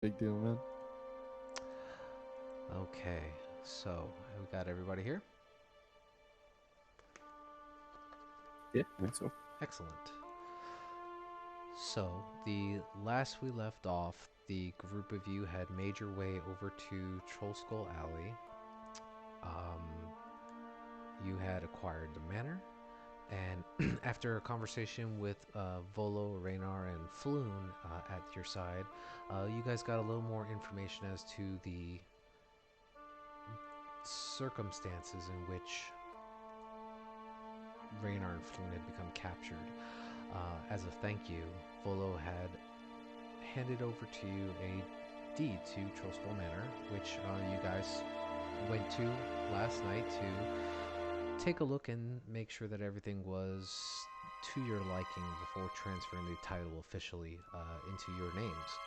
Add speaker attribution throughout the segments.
Speaker 1: Big deal, man.
Speaker 2: Okay, so we got everybody here.
Speaker 1: Yeah, I think so.
Speaker 2: Excellent. So, the last we left off, the group of you had made your way over to Troll Skull Alley. Um, you had acquired the manor, and after a conversation with Volo, Raynar, and Floon at your side, you guys got a little more information as to the circumstances in which Raynar and Floon had become captured. As a thank you, Volo had handed over to you a deed to Trollskull Manor, which you guys went to last night to take a look and make sure that everything was to your liking before transferring the title officially into your names.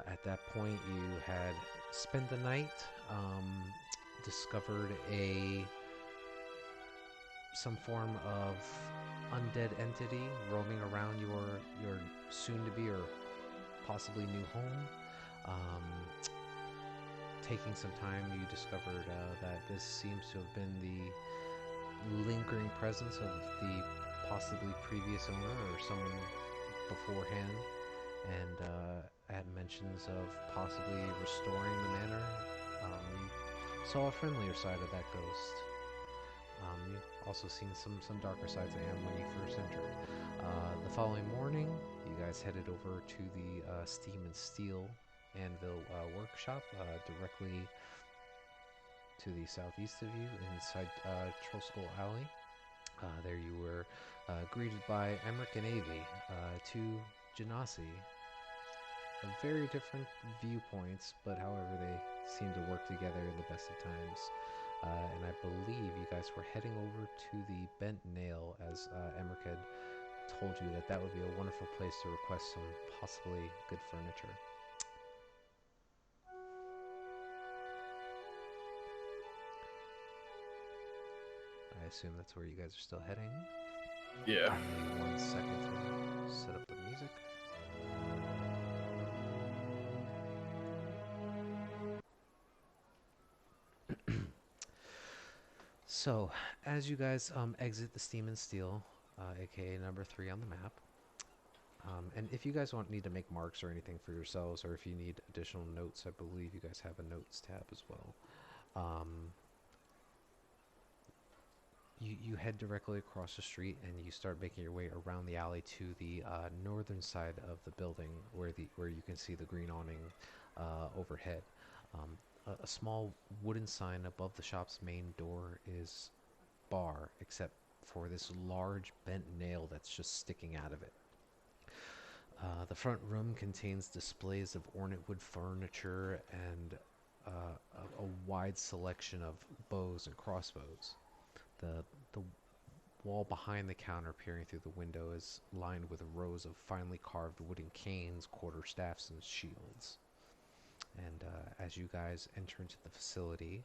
Speaker 2: At that point, you had spent the night, um, discovered a some form of undead entity roaming around your soon to be or possibly new home. Um, Taking some time, you discovered that this seems to have been the lingering presence of the possibly previous owner or someone beforehand, and at mentions of possibly restoring the manor, you saw a friendlier side of that ghost. You also seen some darker sides of him when you first entered. The following morning, you guys headed over to the Steam and Steel Anvil workshop directly to the southeast of you inside Trollskull Alley. There you were greeted by Emmerich and Avi, two Genasi, very different viewpoints, but however they seem to work together in the best of times. And I believe you guys were heading over to the Bent Nail, as Emmerich had told you that that would be a wonderful place to request some possibly good furniture. I assume that's where you guys are still heading.
Speaker 1: Yeah.
Speaker 2: Give me 1 second to set up the music. So, as you guys exit the Steam and Steel, aka number 3 on the map, and if you guys need to make marks or anything for yourselves, or if you need additional notes, I believe you guys have a notes tab as well. Um, you head directly across the street and you start making your way around the alley to the northern side of the building, where you can see the green awning overhead. Um, a small wooden sign above the shop's main door is bar, except for this large bent nail that's just sticking out of it. The front room contains displays of ornate wood furniture and a wide selection of bows and crossbows. The wall behind the counter, peering through the window, is lined with rows of finely carved wooden canes, quarterstaffs, and shields. And as you guys enter into the facility,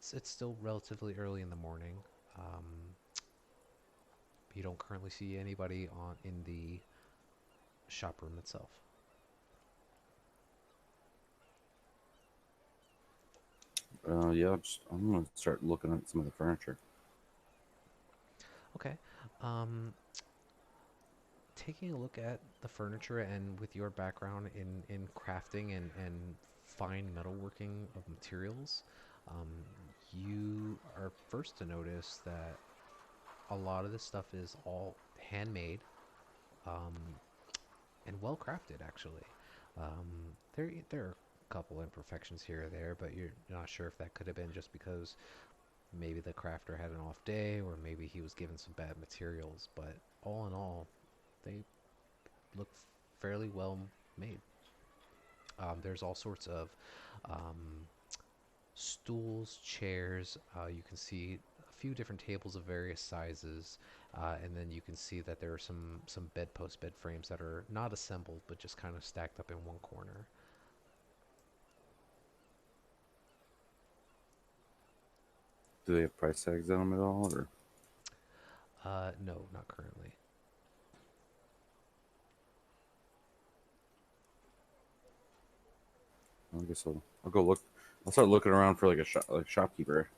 Speaker 2: it's still relatively early in the morning. Um, you don't currently see anybody on in the shop room itself.
Speaker 1: Yeah, I'm gonna start looking at some of the furniture.
Speaker 2: Okay. Um, Taking a look at the furniture and with your background in crafting and fine metalworking of materials, um, you are first to notice that a lot of this stuff is all handmade, um, and well crafted. Actually, there are a couple imperfections here or there, but you're not sure if that could have been just because maybe the crafter had an off day, or maybe he was given some bad materials. But all in all, they look fairly well made. There's all sorts of um, stools, chairs. You can see a few different tables of various sizes, and then you can see that there are some bedpost bed frames that are not assembled but just kind of stacked up in one corner.
Speaker 1: Do they have price tags on them at all, or?
Speaker 2: No, not currently.
Speaker 1: I guess I'll go look. I'll start looking around for like a shopkeeper.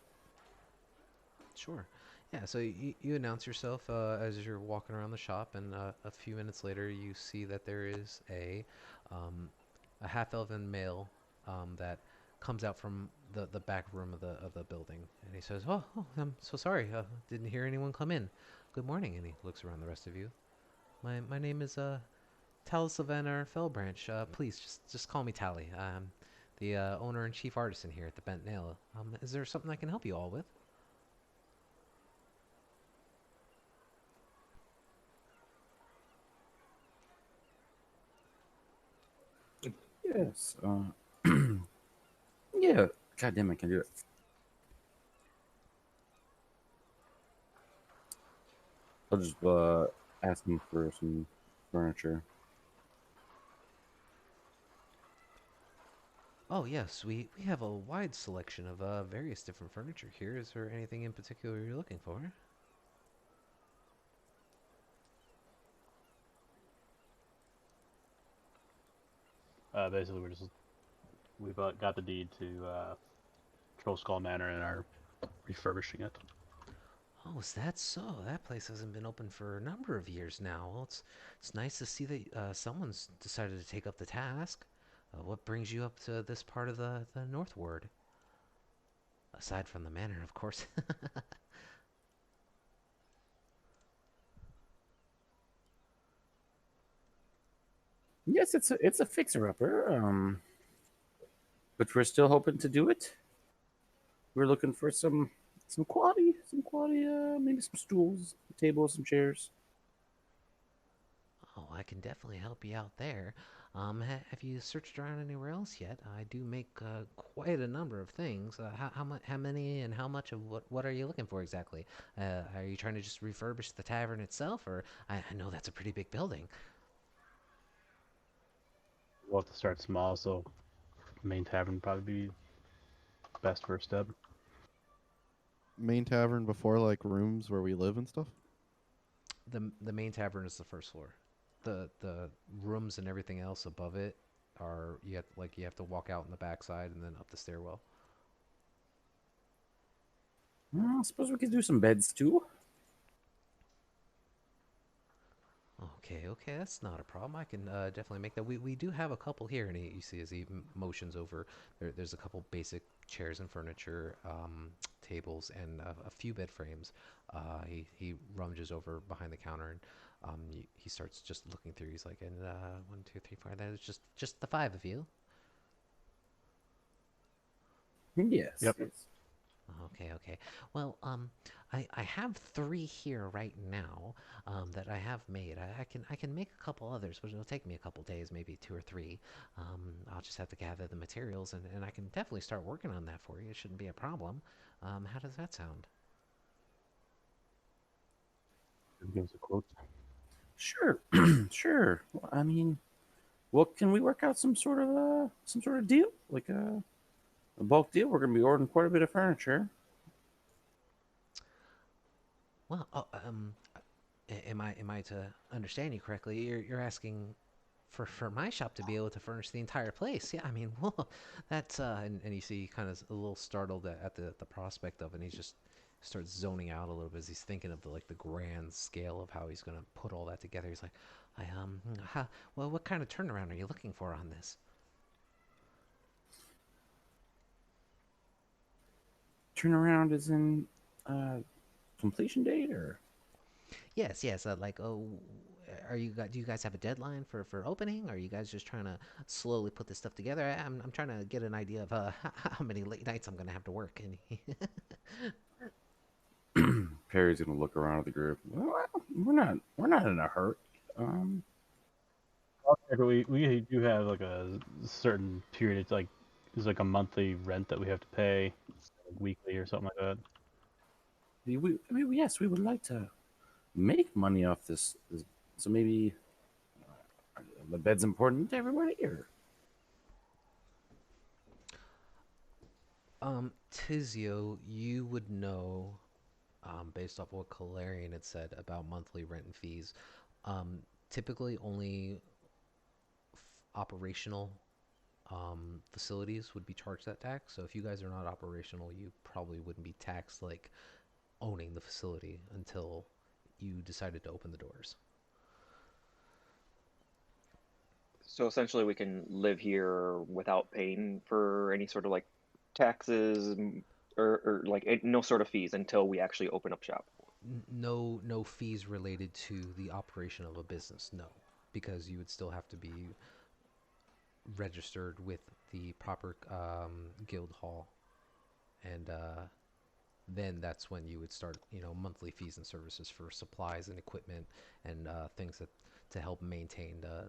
Speaker 2: Sure. Yeah, so you announce yourself as you're walking around the shop, and a few minutes later, you see that there is um, a half-elven male that comes out from the back room of the building, and he says, "Oh, I'm so sorry. Didn't hear anyone come in. Good morning." And he looks around the rest of you. My name is Tal Sylvaner Fellbranch. Please just call me Tally. I'm the owner and chief artisan here at the Bent Nail. Is there something I can help you all with?
Speaker 1: Yes. Yeah. God damn, I can do it. I'll just ask him for some furniture.
Speaker 2: Oh yes, we have a wide selection of various different furniture here. Is there anything in particular you're looking for?
Speaker 3: Basically, we've got the deed to Troll Skull Manor and are refurbishing it.
Speaker 2: Oh, is that so? That place hasn't been open for a number of years now. Well, it's nice to see that someone's decided to take up the task. What brings you up to this part of the Northward? Aside from the manor, of course.
Speaker 1: Yes, it's a fixer upper. But we're still hoping to do it. We're looking for some quality. Maybe some stools, tables, some chairs.
Speaker 2: Oh, I can definitely help you out there. Have you searched around anywhere else yet? I do make quite a number of things. How many, and how much of what are you looking for exactly? Are you trying to just refurbish the tavern itself, or I know that's a pretty big building.
Speaker 3: We'll have to start small, so main tavern would probably be best first step.
Speaker 4: Main tavern before like rooms where we live and stuff.
Speaker 2: The main tavern is the first floor. The rooms and everything else above it are you have to walk out in the backside and then up the stairwell.
Speaker 1: Well, I suppose we could do some beds too.
Speaker 2: Okay, okay, that's not a problem. I can definitely make that. We do have a couple here, and you see as he motions over, there's a couple basic chairs and furniture, tables, and a few bed frames. He rummages over behind the counter, and he starts just looking through. He's like, and one, two, three, four. That is just the five of you.
Speaker 1: Yes.
Speaker 3: Yep.
Speaker 1: Yes.
Speaker 2: Okay, okay. Well, I have three here right now, that I have made. I can make a couple others, but it'll take me a couple days, maybe two or three. I'll just have to gather the materials, and I can definitely start working on that for you. It shouldn't be a problem. How does that sound?
Speaker 3: Give us a quote.
Speaker 1: Sure. Sure. Well, I mean, well, can we work out some sort of deal, like a bulk deal? We're gonna be ordering quite a bit of furniture.
Speaker 2: Well, am I to understand you correctly? You're asking for my shop to be able to furnish the entire place. Yeah, I mean, well, that's and you see kind of a little startled at the prospect of it, and he just starts zoning out a little bit as he's thinking of the grand scale of how he's gonna put all that together. He's like, well, what kind of turnaround are you looking for on this?
Speaker 1: Turnaround is in uh, completion date, or
Speaker 2: Yes, yes. Like, oh, do you guys have a deadline for opening? Are you guys just trying to slowly put this stuff together? I'm trying to get an idea of how many late nights I'm gonna have to work. And
Speaker 1: Perry's gonna look around at the group. Well, we're not in a hurry. Um,
Speaker 3: We do have like a certain period. It's like there's like a monthly rent that we have to pay, like weekly or something like that.
Speaker 1: I mean, yes, we would like to make money off this. So maybe the bed's important to everybody, or
Speaker 2: Tizio, you would know, based off what Calarian had said about monthly rent and fees. Typically, only operational facilities would be charged that tax. So if you guys are not operational, you probably wouldn't be taxed like owning the facility until you decided to open the doors.
Speaker 5: So essentially, we can live here without paying for any sort of like taxes or like no sort of fees until we actually open up shop.
Speaker 2: No fees related to the operation of a business, no, because you would still have to be registered with the proper guild hall, and then that's when you would start, monthly fees and services for supplies and equipment and things that to help maintain the.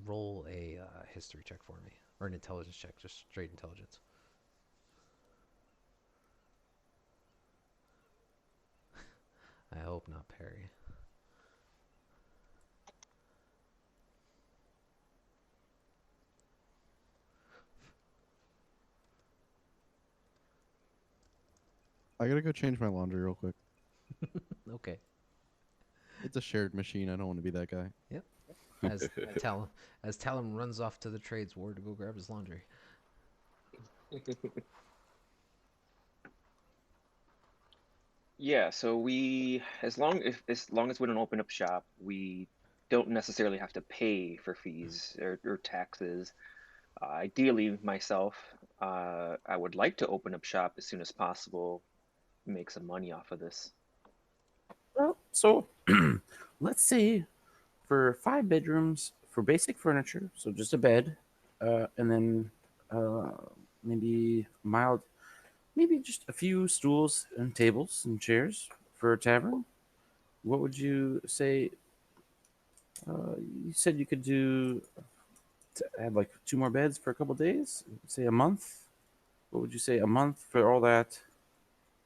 Speaker 2: Roll a history check for me, or an intelligence check, just straight intelligence. I hope not, Perry.
Speaker 4: I gotta go change my laundry real quick.
Speaker 2: Okay.
Speaker 4: It's a shared machine. I don't want to be that guy.
Speaker 2: Yep. As Talon runs off to the trades ward to go grab his laundry.
Speaker 5: Yeah, so as long as we don't open up shop, we don't necessarily have to pay for fees or taxes. Ideally, myself, I would like to open up shop as soon as possible, make some money off of this.
Speaker 1: Well, so let's say for 5 bedrooms for basic furniture, so just a bed, and then uh, maybe mild, maybe just a few stools and tables and chairs for a tavern. What would you say? You said you could do to add like 2 more beds for a couple days. Say a month. What would you say a month for all that?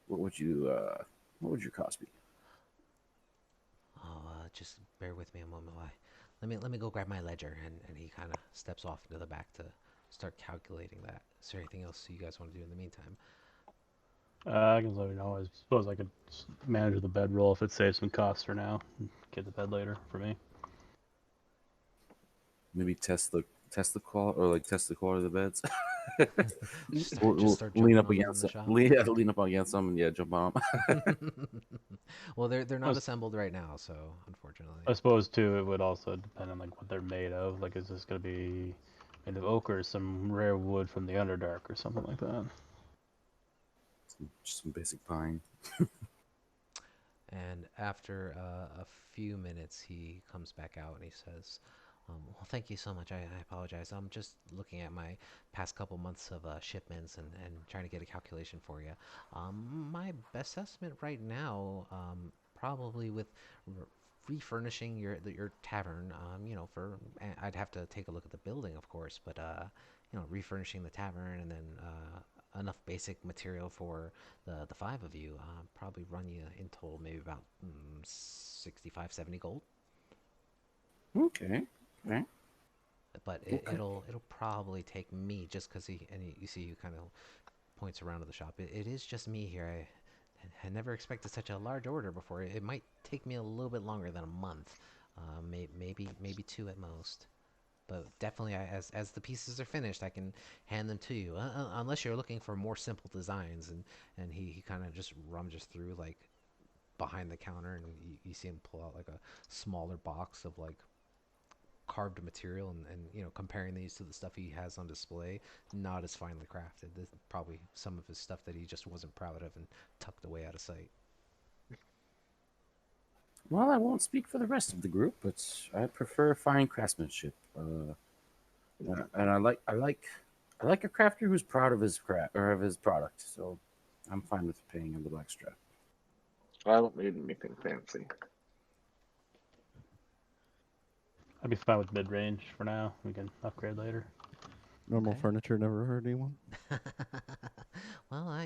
Speaker 1: What would you? What would your cost be?
Speaker 2: Oh, just bear with me a moment. Let me go grab my ledger, and he kind of steps off into the back to start calculating that. Is there anything else you guys want to do in the meantime?
Speaker 3: I can let you know. I suppose I could manage the bedroll if it saves some costs for now. Get the bed later for me.
Speaker 1: Maybe test the quality or like test the quality of the beds.
Speaker 2: Just start
Speaker 1: Lean
Speaker 2: jumping
Speaker 1: up
Speaker 2: on them in
Speaker 1: against
Speaker 2: the
Speaker 1: them.
Speaker 2: shop.
Speaker 1: Lean up against them and yeah, jump on them.
Speaker 2: Well, they're
Speaker 3: I
Speaker 2: not
Speaker 3: was-
Speaker 2: assembled right now, so unfortunately.
Speaker 3: I suppose too, it would also depend on like what they're made of. Like, is this gonna be made of oak or some rare wood from the Underdark or something like that?
Speaker 1: Just some basic pine.
Speaker 2: And after a few minutes, he comes back out and he says, well, thank you so much. I apologize. I'm just looking at my past couple months of shipments and trying to get a calculation for you. My best estimate right now, probably with refurnishing your tavern, I'd have to take a look at the building, of course, but refurnishing the tavern and then enough basic material for the five of you, probably run you in total maybe about 65, 70 gold.
Speaker 1: Okay. Okay.
Speaker 2: But
Speaker 1: Okay.
Speaker 2: it'll probably take me just because you see you kind of points around to the shop. It is just me here. I never expected such a large order before. It might take me a little bit longer than a month, maybe two at most. But definitely, as the pieces are finished, I can hand them to you. Unless you're looking for more simple designs, and he kind of just rummages through like behind the counter, and you see him pull out like a smaller box of like carved material, and comparing these to the stuff he has on display, not as finely crafted. This is probably some of his stuff that he just wasn't proud of and tucked away out of sight.
Speaker 1: Well, I won't speak for the rest of the group, but I prefer fine craftsmanship. And I like a crafter who's proud of his craft or of his product. So I'm fine with paying a little extra.
Speaker 6: I don't need anything fancy.
Speaker 3: I'd be fine with mid-range for now. We can upgrade later.
Speaker 4: Normal
Speaker 2: Okay.
Speaker 4: furniture never hurt anyone.
Speaker 2: Well, I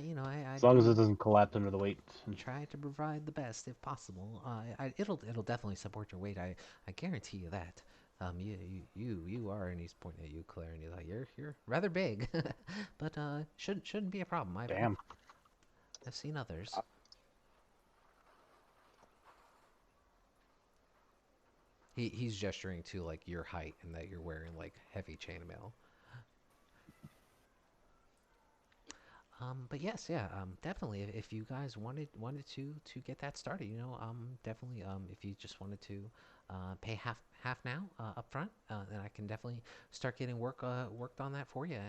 Speaker 3: As long as
Speaker 2: do
Speaker 3: it doesn't collapse under the weight.
Speaker 2: try to provide the best if possible. It'll definitely support your weight. I guarantee you that. You are, and he's pointing at you, Claire, and he's like, you're rather big, but shouldn't be a problem.
Speaker 3: Damn.
Speaker 2: I've seen others. He's gesturing to like your height and that you're wearing like heavy chainmail. But yes, yeah, definitely. If you guys wanted to get that started, definitely. If you just wanted to pay half now up front, then I can definitely start getting worked on that for you,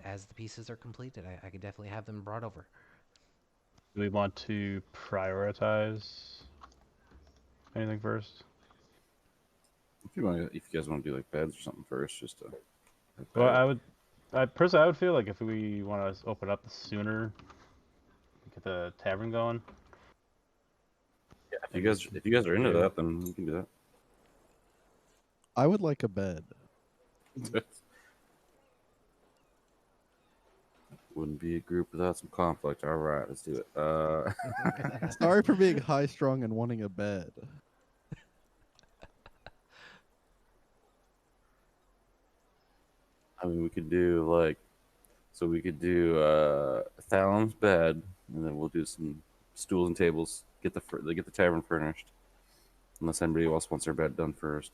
Speaker 2: as the pieces are completed, I could definitely have them brought over.
Speaker 3: Do we want to prioritize anything first?
Speaker 1: If you guys want to do like beds or something first, just to.
Speaker 3: Well, I would feel like if we want to open up the sooner, get the tavern going.
Speaker 1: If you guys are into
Speaker 3: Yeah.
Speaker 1: that, then we can do
Speaker 4: I would like a bed.
Speaker 1: that. Wouldn't be a group without some conflict. All right, let's do it.
Speaker 4: Sorry for being high strung and wanting a bed.
Speaker 1: I mean, we could do so we could do Thalem's bed, and then we'll do some stools and tables. Get the tavern furnished, unless anybody else wants their bed done first.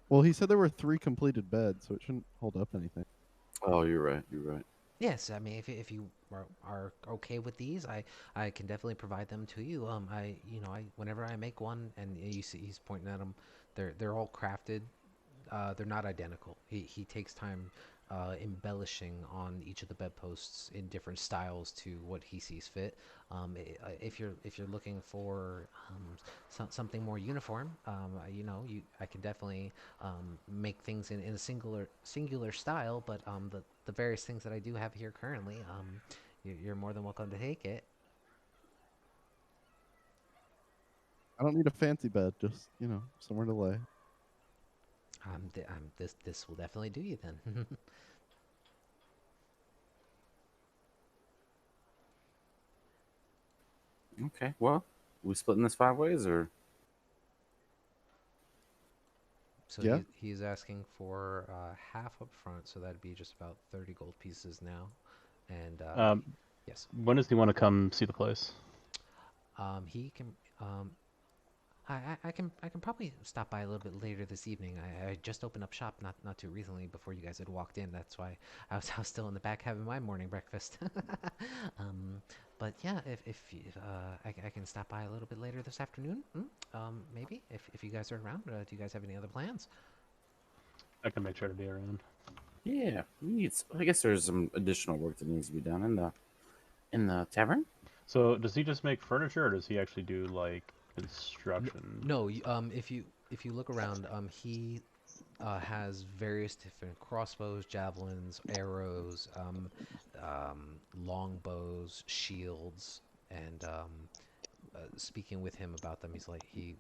Speaker 4: Well, he said there were 3 completed beds, so it shouldn't hold up anything.
Speaker 1: Oh, you're right. You're right.
Speaker 2: Yes, I mean, if you are okay with these, I can definitely provide them to you. I whenever I make one, and you see he's pointing at them, they're all crafted. They're not identical. He takes time embellishing on each of the bedposts in different styles to what he sees fit. If you're looking for something more uniform, I can definitely make things in a singular style. But the various things that I do have here currently, you're more than welcome to take it.
Speaker 4: I don't need a fancy bed, just, somewhere to lay.
Speaker 2: This will definitely do you then.
Speaker 1: Okay. Well, we splitting this 5 ways, or
Speaker 2: So
Speaker 4: Yeah.
Speaker 2: he's asking for half up front, so that'd be just about 30 gold pieces now. And yes,
Speaker 3: When does he want to come see the place?
Speaker 2: he can. I can probably stop by a little bit later this evening. I just opened up shop not too recently before you guys had walked in. That's why I was still in the back having my morning breakfast. But yeah, I can stop by a little bit later this afternoon, maybe if you guys are around. Do you guys have any other plans?
Speaker 3: I can make sure to be around.
Speaker 1: yeah, I guess there's some additional work that needs to be done in the tavern.
Speaker 3: So does he just make furniture, or does he actually do like construction?
Speaker 2: No, if you look around, he has various different crossbows, javelins, arrows, longbows, shields, and speaking with him about them, he's like he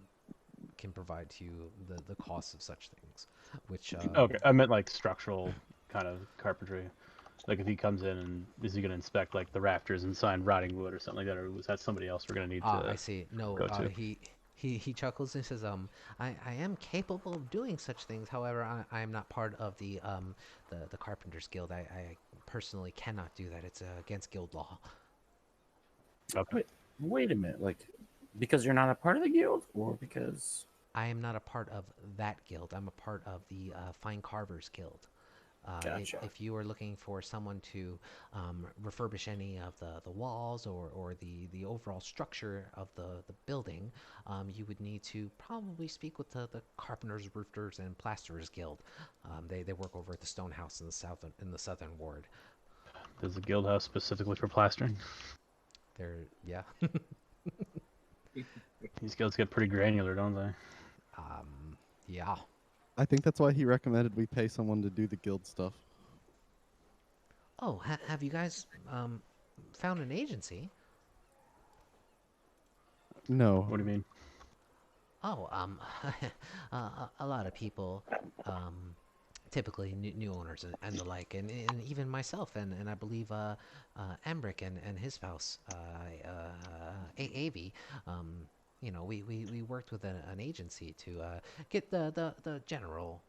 Speaker 2: can provide to you the cost of such things, which
Speaker 3: Okay, I meant like structural kind of carpentry. Like if he comes in, and is he going to inspect like the rafters and sign rotting wood or something like that, or was that somebody else we're going to need
Speaker 2: I
Speaker 3: to
Speaker 2: see. No,
Speaker 3: go to?
Speaker 2: he chuckles and says, I am capable of doing such things. However, I am not part of the Carpenters Guild. I personally cannot do that. It's against guild law.
Speaker 3: Okay.
Speaker 1: Wait a minute, like because you're not a part of the guild, or because
Speaker 2: I am not a part of that guild. I'm a part of the Fine Carvers Guild.
Speaker 1: Gotcha.
Speaker 2: If you are looking for someone to refurbish any of the walls or the overall structure of the building, you would need to probably speak with the Carpenters, Roofers, and Plasterers Guild. They work over at the Stone House in the southern ward.
Speaker 3: There's a guild house specifically for plastering.
Speaker 2: Yeah.
Speaker 3: These guilds get pretty granular, don't they?
Speaker 2: Yeah.
Speaker 4: I think that's why he recommended we pay someone to do the guild stuff.
Speaker 2: Oh, have you guys found an agency?
Speaker 4: No.
Speaker 3: What do you mean?
Speaker 2: Oh, a lot of people, typically new owners and the like, and even myself, and I believe Embrick and his spouse, Avi, we worked with an agency to get the general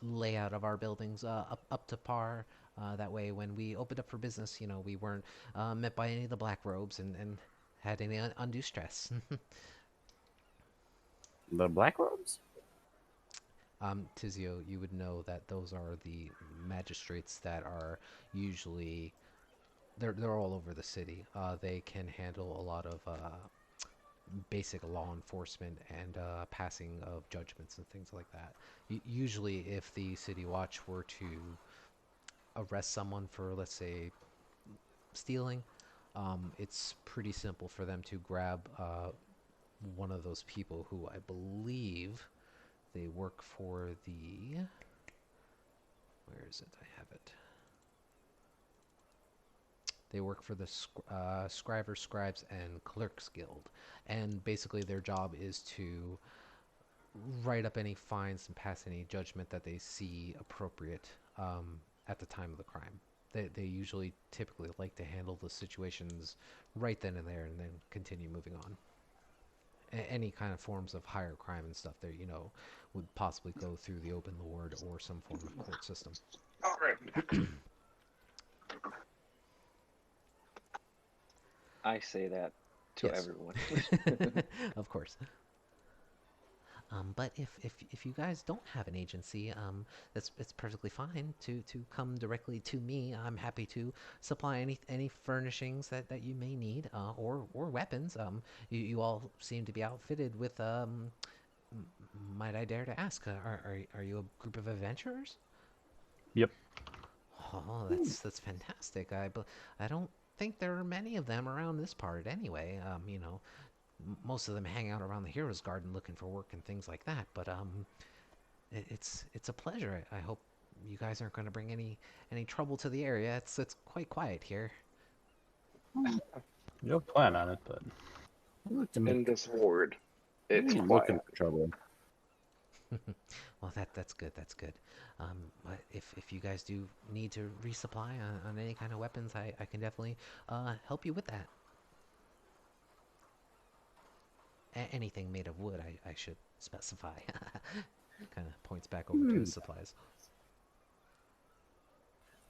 Speaker 2: layout of our buildings up to par. That way, when we opened up for business, we weren't met by any of the black robes and had any undue stress.
Speaker 1: the black robes.
Speaker 2: Tizio, you would know that those are the magistrates that are usually they're all over the city. They can handle a lot of basic law enforcement and passing of judgments and things like that. Usually, if the city watch were to arrest someone for, let's say, stealing, it's pretty simple for them to grab one of those people who I believe they work for the. Where is it? I have it. They work for the Scrivers, Scribes, and Clerks Guild. And basically, their job is to write up any fines and pass any judgment that they see appropriate at the time of the crime. They usually typically like to handle the situations right then and there and then continue moving on. Any kind of forms of higher crime and stuff there, would possibly go through the open lord or some form of court system.
Speaker 6: All right.
Speaker 5: I say that to
Speaker 2: Yes.
Speaker 5: everyone.
Speaker 2: Of course. But if you guys don't have an agency, it's perfectly fine to come directly to me. I'm happy to supply any furnishings that you may need, or weapons. You all seem to be outfitted with might I dare to ask, are you a group of adventurers?
Speaker 3: Yep.
Speaker 2: Oh, that's fantastic. I don't think there are many of them around this part anyway. Most of them hang out around the Heroes Garden looking for work and things like that. But it's a pleasure. I hope you guys aren't going to bring any trouble to the area. It's quite quiet here.
Speaker 3: We don't plan on it, but
Speaker 1: I looked to
Speaker 6: In
Speaker 1: make.
Speaker 6: this ward, it's
Speaker 1: I ain't
Speaker 6: quiet.
Speaker 1: looking for trouble.
Speaker 2: Well, that's good. That's good. But if you guys do need to resupply on any kind of weapons, I can definitely help you with that. Anything made of wood, I should specify. Kind of points back over to his supplies.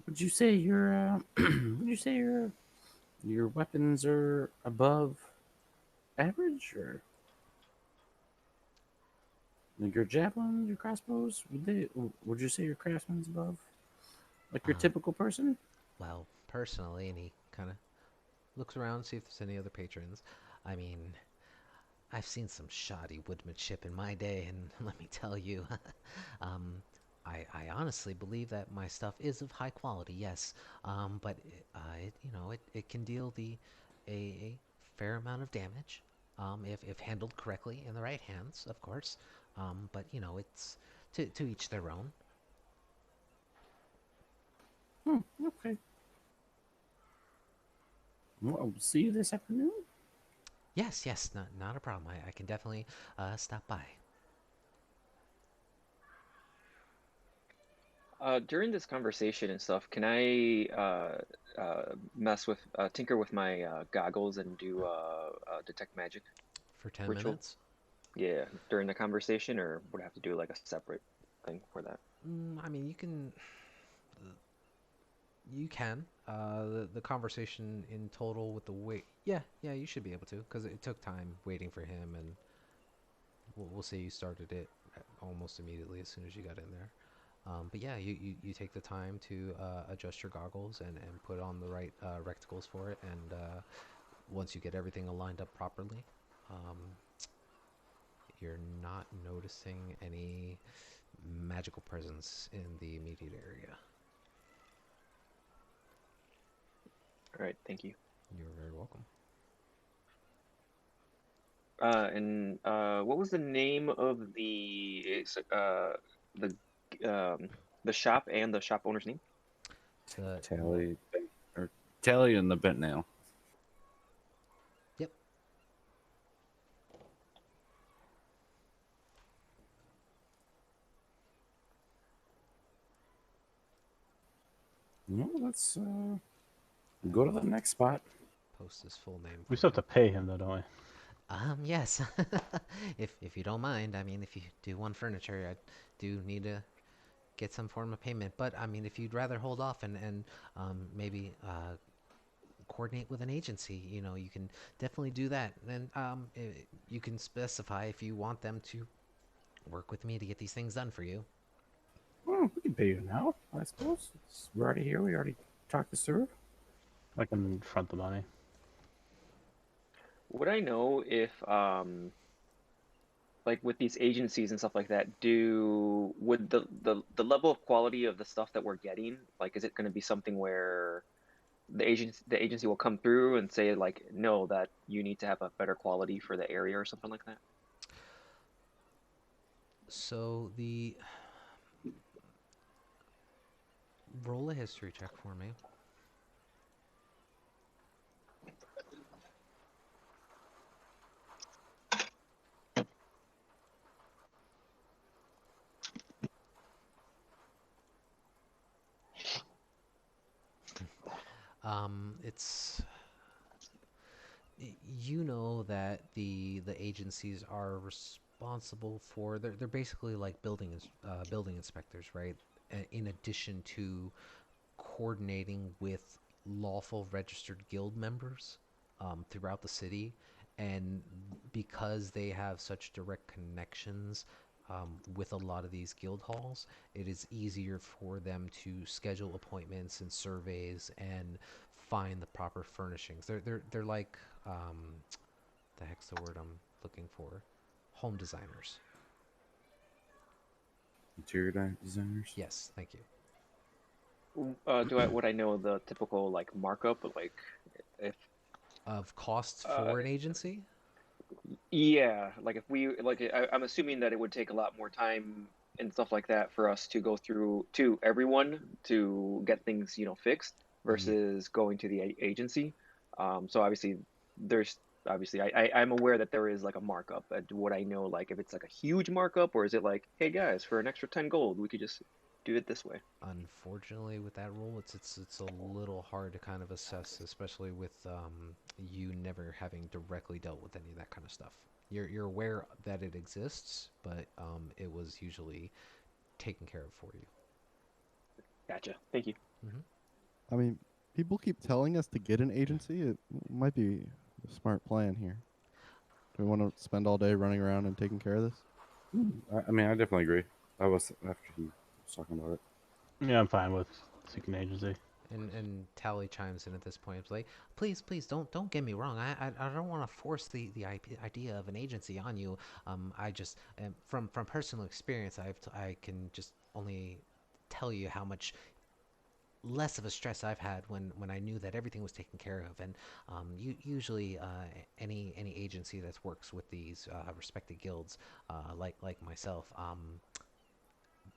Speaker 1: Would you say would you say your weapons are above average, or like your javelins, your crossbows? Would you say your craftsman's above, like your
Speaker 2: Um,
Speaker 1: typical person?
Speaker 2: Well, personally, and he kind of looks around, see if there's any other patrons. I mean, I've seen some shoddy woodmanship in my day, and let me tell you, um, I honestly believe that my stuff is of high quality, yes. But it can deal a fair amount of damage, if handled correctly in the right hands, of course. But it's to each their own.
Speaker 1: Okay. Well, I'll see you this afternoon.
Speaker 2: Yes, not a problem. I can definitely stop by.
Speaker 5: During this conversation and stuff, can I tinker with my goggles and do detect magic
Speaker 2: For 10
Speaker 5: ritual?
Speaker 2: minutes?
Speaker 5: Yeah, during the conversation, or would I have to do like a separate thing for that?
Speaker 2: I mean, you can. You can. The conversation in total with the wait. Yeah, you should be able to, because it took time waiting for him, and we'll say you started it almost immediately as soon as you got in there. But yeah, you take the time to adjust your goggles and put on the right rectangles for it, and once you get everything aligned up properly, um, you're not noticing any magical presence in the immediate area.
Speaker 5: All right, thank you.
Speaker 2: You're very welcome.
Speaker 5: And what was the name of the shop and the shop owner's name?
Speaker 1: Tally or Tally and the bent nail.
Speaker 2: Yep.
Speaker 1: Well, let's go to the next spot.
Speaker 2: Post his full name.
Speaker 3: we
Speaker 2: for
Speaker 3: still have
Speaker 2: you.
Speaker 3: to pay him though, don't we?
Speaker 2: Yes. If you don't mind, I mean, if you do want furniture, I do need to get some form of payment. But I mean, if you'd rather hold off and maybe coordinate with an agency, you can definitely do that. And you can specify if you want them to work with me to get these things done for you.
Speaker 1: Well, we can pay you now, I suppose. We're already here. We already talked this through.
Speaker 3: I can front the money.
Speaker 5: Would I know if like with these agencies and stuff like that, would the level of quality of the stuff that we're getting, like, is it going to be something where the agency will come through and say like, no, that you need to have a better quality for the area or something like that?
Speaker 2: So the roll a history check for me. It's you know that the agencies are responsible for they're basically like building inspectors, right? In addition to coordinating with lawful registered guild members throughout the city, and because they have such direct connections with a lot of these guild halls, it is easier for them to schedule appointments and surveys and find the proper furnishings. They're like the heck's the word I'm looking for? Home designers.
Speaker 1: Interior designers.
Speaker 2: Yes, thank you.
Speaker 5: Would I know the typical like markup, like if
Speaker 2: Of costs
Speaker 5: uh
Speaker 2: for an agency?
Speaker 5: yeah, like if we like I'm assuming that it would take a lot more time and stuff like that for us to go through to everyone to get things, fixed
Speaker 2: Yeah.
Speaker 5: versus going to the agency. So obviously there's obviously I'm aware that there is like a markup. Would I know like if it's like a huge markup, or is it like, hey guys, for an extra 10 gold, we could just do it this way?
Speaker 2: Unfortunately, with that rule, it's a little hard to kind of assess, especially with you never having directly dealt with any of that kind of stuff. You're aware that it exists, but it was usually taken care of for you.
Speaker 5: Gotcha. Thank you.
Speaker 4: I mean, people keep telling us to get an agency. It might be a smart plan here. Do we want to spend all day running around and taking care of this?
Speaker 1: I mean, I definitely agree. I was after he was talking about it.
Speaker 3: Yeah, I'm fine with seeking agency.
Speaker 2: And Tally chimes in at this point. It's like, please don't get me wrong. I don't want to force the idea of an agency on you. I just from personal experience, I can just only tell you how much less of a stress I've had when I knew that everything was taken care of. And usually any agency that works with these respected guilds, like myself,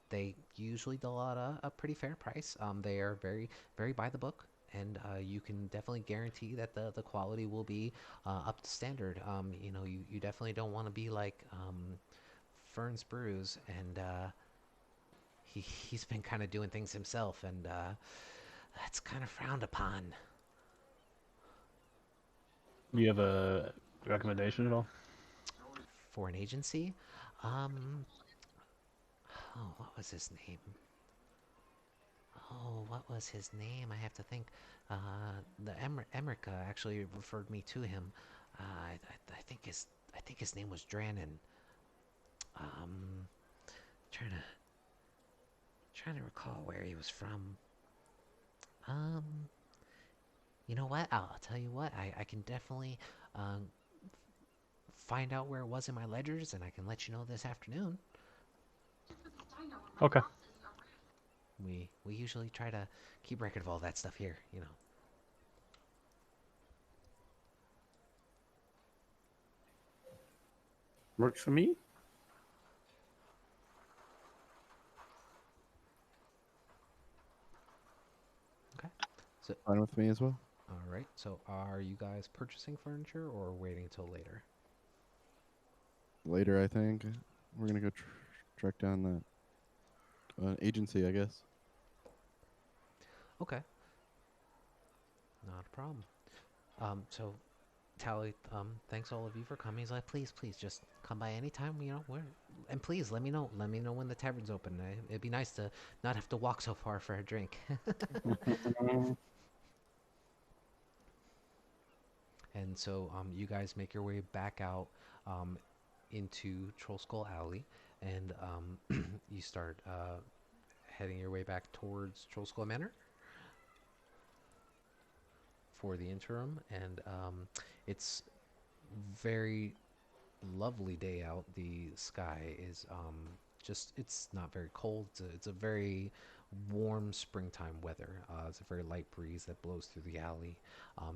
Speaker 2: they usually dole out a pretty fair price. They are very by the book, and you can definitely guarantee that the quality will be up to standard. You definitely don't want to be like Fern's Brews, and he's been kind of doing things himself, and that's kind of frowned upon.
Speaker 3: Do you have a recommendation at all?
Speaker 2: For an agency. Um, oh, what was his name? Oh, what was his name? I have to think. The Emrica actually referred me to him. I think his name was Dranon. Um, trying to trying to recall where he was from. Um, you know what? I'll tell you what. I can definitely find out where it was in my ledgers, and I can let you know this afternoon.
Speaker 3: Okay.
Speaker 2: We usually try to keep record of all that stuff here, you know.
Speaker 1: Works for me.
Speaker 2: Okay. So,
Speaker 4: Fine with me as well.
Speaker 2: all right. So, are you guys purchasing furniture or waiting until later?
Speaker 4: Later, I think we're gonna go track down that agency, I guess.
Speaker 2: Okay. Not a problem. So Tally, thanks all of you for coming. He's like, please, just come by anytime. And please let me know. Let me know when the tavern's open. It'd be nice to not have to walk so far for a drink. And so, you guys make your way back out, into Troll Skull Alley. and you start heading your way back towards Trollskull Manor for the interim, and it's very lovely day out. The sky is just, it's not very cold. It's a very warm springtime weather. It's a very light breeze that blows through the alley.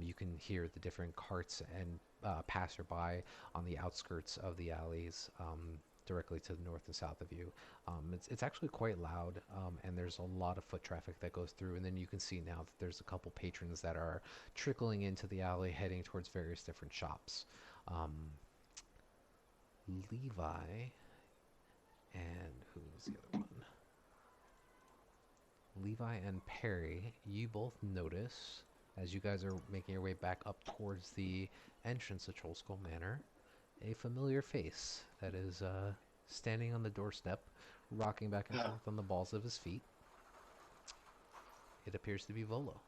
Speaker 2: You can hear the different carts and passerby on the outskirts of the alleys, directly to the north and south of you. It's actually quite loud, and there's a lot of foot traffic that goes through. And then you can see now that there's a couple patrons that are trickling into the alley, heading towards various different shops. Um, Levi and who was the other one? Levi and Perry, you both notice as you guys are making your way back up towards the entrance of Trollskull Manor, a familiar face that is standing on the doorstep, rocking back and forth on the balls of his feet. It appears to be Volo.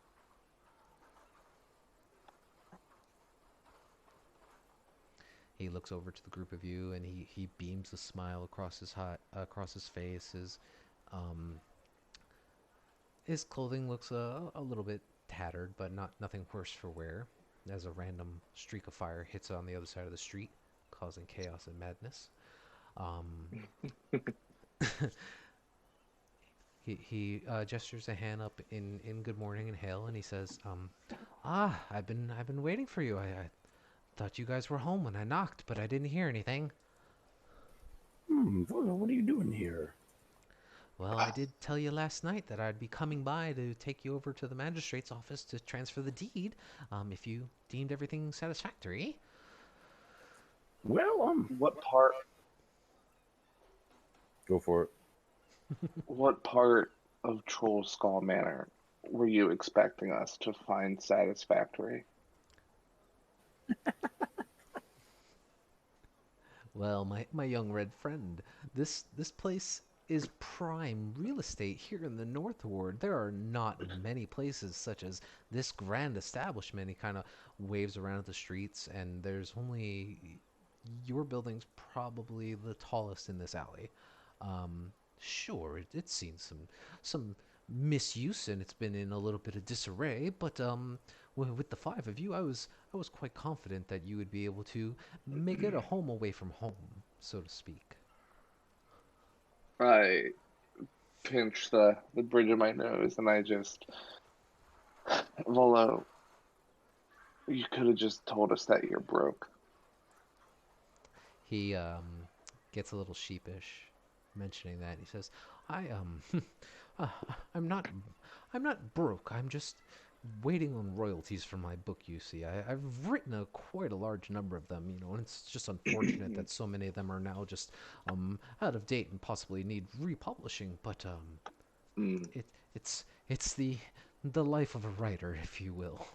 Speaker 2: He looks over to the group of you, and he beams a smile across his face. His clothing looks a little bit tattered, but nothing worse for wear. As a random streak of fire hits on the other side of the street, causing chaos and madness. He gestures a hand up in good morning and hail, and he says, I've been waiting for you. I thought you guys were home when I knocked, but I didn't hear anything."
Speaker 1: Volo, what are you doing here?
Speaker 2: "Well, I did tell you last night that I'd be coming by to take you over to the magistrate's office to transfer the deed, if you deemed everything satisfactory."
Speaker 1: Well,
Speaker 6: What part?
Speaker 1: go for it.
Speaker 6: What part of Troll Skull Manor were you expecting us to find satisfactory?
Speaker 2: "Well, my young red friend, this place is prime real estate here in the North Ward. There are not many places such as this grand establishment." He kind of waves around the streets, and there's only your building's probably the tallest in this alley. Sure, it's seen some misuse, and it's been in a little bit of disarray, but with the five of you, I was quite confident that you would be able to make it a home away from home, so to speak.
Speaker 6: I pinch the bridge of my nose and I just, Volo, you could have just told us that you're broke.
Speaker 2: He gets a little sheepish mentioning that. He says, uh, I'm not broke. I'm just waiting on royalties for my book, you see. I've written quite a large number of them, and it's just unfortunate that so many of them are now just out of date and possibly need republishing, but it's the life of a writer, if you will.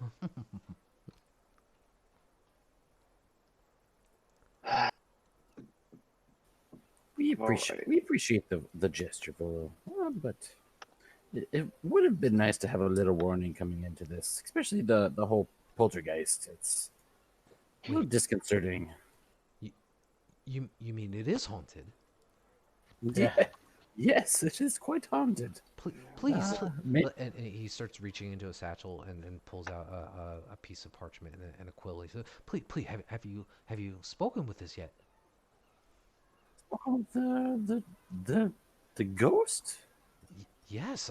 Speaker 1: We appreciate the gesture, Volo, but it would have been nice to have a little warning coming into this, especially the whole poltergeist. It's a little disconcerting.
Speaker 2: You mean it is haunted?
Speaker 1: Yeah. Yes, it is quite haunted.
Speaker 2: Please.
Speaker 1: ma-
Speaker 2: And he starts reaching into a satchel and pulls out a piece of parchment and a quill. He says, please, have you spoken with this yet?"
Speaker 1: Oh, the ghost?
Speaker 2: Yes,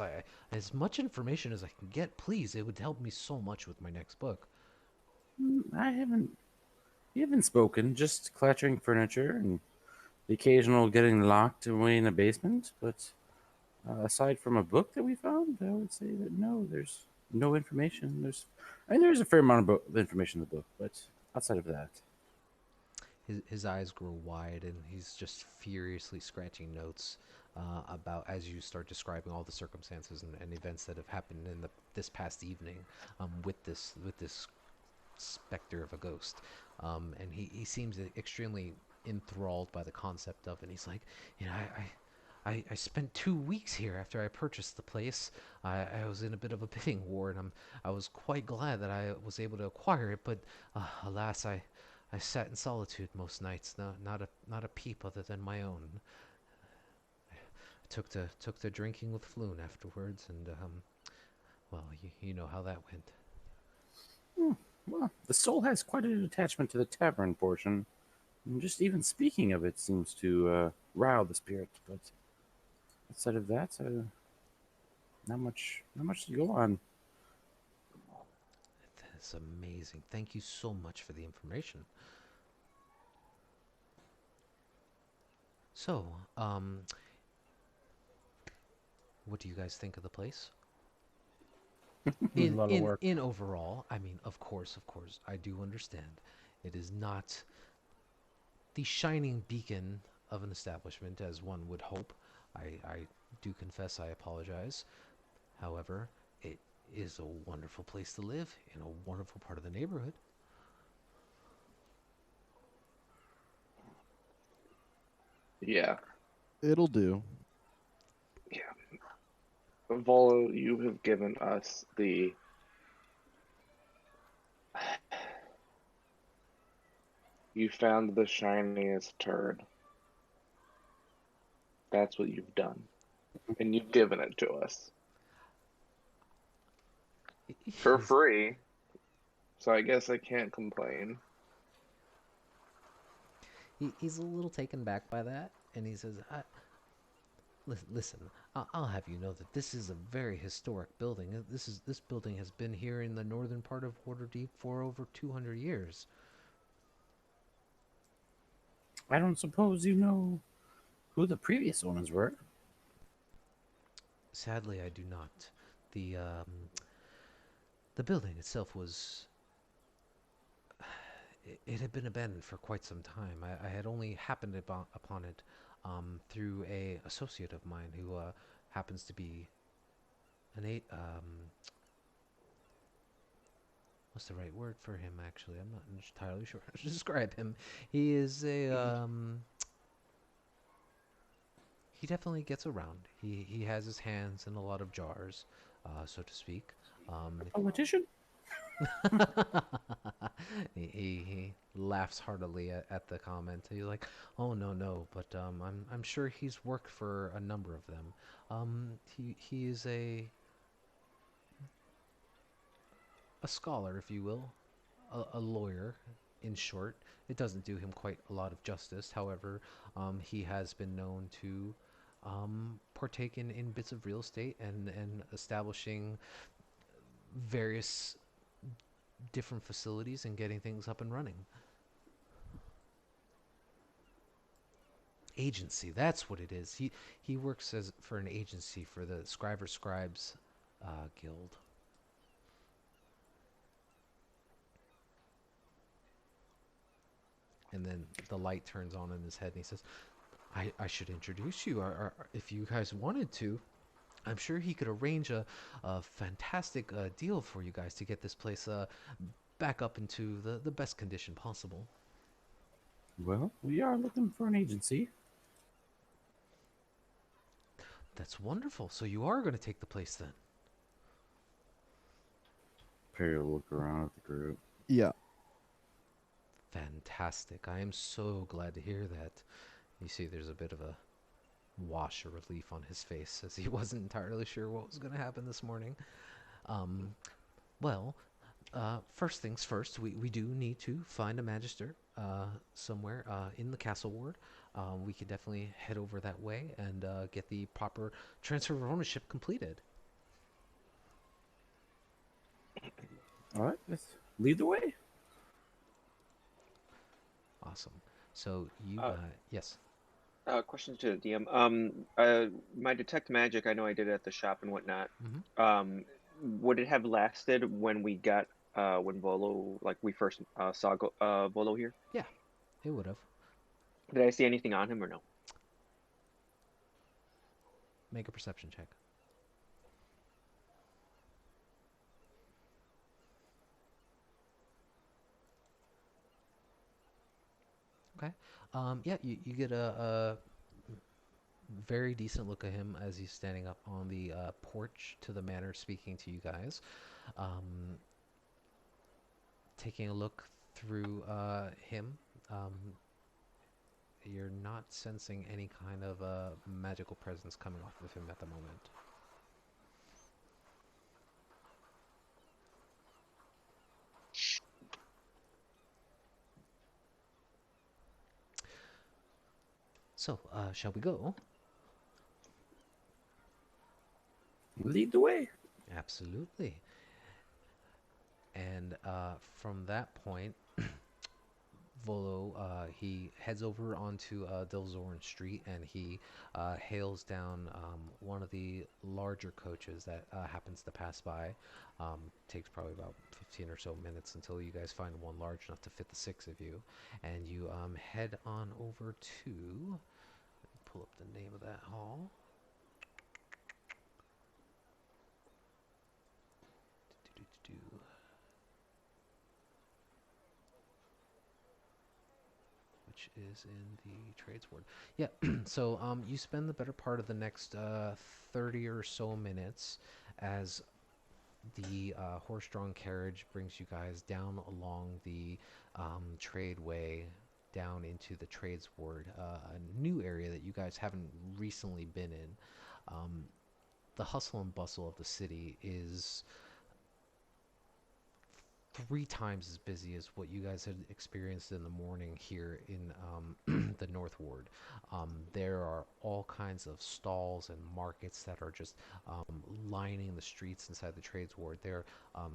Speaker 2: as much information as I can get, please. It would help me so much with my next book.
Speaker 1: I haven't. You haven't spoken. Just clattering furniture and the occasional getting locked away in a basement. But aside from a book that we found, I would say that no, there's no information. There's a fair amount of information in the book, but outside of that,
Speaker 2: His eyes grow wide, and he's just furiously scratching notes about as you start describing all the circumstances and events that have happened in this past evening with this specter of a ghost. And he seems extremely enthralled by the concept of it. And he's like, I spent 2 weeks here after I purchased the place. I was in a bit of a bidding war, and I was quite glad that I was able to acquire it. But alas, I sat in solitude most nights, not a peep other than my own. took to drinking with Floon afterwards, and well, you know how that went.
Speaker 1: Well, the soul has quite an attachment to the tavern portion. And just even speaking of it seems to rile the spirit. But outside of that, not much to go on.
Speaker 2: That's amazing. Thank you so much for the information. So, what do you guys think of the place?
Speaker 3: It was a lot of work.
Speaker 2: In overall, I mean, of course, I do understand. It is not the shining beacon of an establishment as one would hope. I do confess I apologize. However, it is a wonderful place to live in a wonderful part of the neighborhood.
Speaker 6: Yeah.
Speaker 4: It'll do.
Speaker 6: Volo, you have given us the you found the shiniest turd. That's what you've done. And you've given it to us for
Speaker 2: He's-
Speaker 6: free. So I guess I can't complain.
Speaker 2: he's a little taken back by that, and he says, Listen, I'll have you know that this is a very historic building. This building has been here in the northern part of Waterdeep for over 200 years.
Speaker 1: I don't suppose you know who the previous owners were.
Speaker 2: Sadly, I do not. The building itself was it had been abandoned for quite some time. I had only happened upon it through a associate of mine who happens to be what's the right word for him? Actually, I'm not entirely sure how to describe him. He is he definitely gets around. He has his hands in a lot of jars, so to speak.
Speaker 1: Politician?
Speaker 2: He laughs heartily at the comment. He's like, "Oh no, but I'm sure he's worked for a number of them. He is a scholar, if you will, a lawyer, in short. It doesn't do him quite a lot of justice. However, he has been known to partake in bits of real estate and establishing various different facilities and getting things up and running. Agency, that's what it is. He works for an agency for the Scriber Scribes Guild. And then the light turns on in his head and he says, I should introduce you, if you guys wanted to. I'm sure he could arrange a fantastic deal for you guys to get this place back up into the best condition possible.
Speaker 1: Well, we are looking for an agency.
Speaker 2: That's wonderful. So you are going to take the place then?
Speaker 1: Perry will look around at the group.
Speaker 4: Yeah.
Speaker 2: Fantastic. I am so glad to hear that. You see there's a bit of a wash of relief on his face as he wasn't entirely sure what was going to happen this morning. Well, first things first, we do need to find a magister somewhere in the castle ward. We could definitely head over that way and get the proper transfer of ownership completed.
Speaker 1: All right, let's lead the way.
Speaker 2: Awesome. So you, yes.
Speaker 5: Question to the DM. My detect magic, I know I did it at the shop and whatnot.
Speaker 2: Mm-hmm.
Speaker 5: Would it have lasted when we got when Volo, like we first saw Volo here?
Speaker 2: Yeah, it would have.
Speaker 5: Did I see anything on him or no?
Speaker 2: Make a perception check. Okay. Yeah, you get a very decent look at him as he's standing up on the porch to the manor speaking to you guys. Taking a look through him, you're not sensing any kind of magical presence coming off of him at the moment. So, shall we go?
Speaker 1: Lead the way.
Speaker 2: Absolutely. And from that point, Volo, he heads over onto Dilzoran Street, and he hails down one of the larger coaches that happens to pass by. Takes probably about 15 or so minutes until you guys find one large enough to fit the 6 of you. And you head on over to... Let me pull up the name of that hall. Do-do-do-do. Which is in the trades ward. Yeah, so you spend the better part of the next 30 or so minutes as the horse-drawn carriage brings you guys down along the tradeway down into the trades ward, a new area that you guys haven't recently been in. The hustle and bustle of the city is 3 times as busy as what you guys had experienced in the morning here in the North Ward. There are all kinds of stalls and markets that are just lining the streets inside the trades ward. There are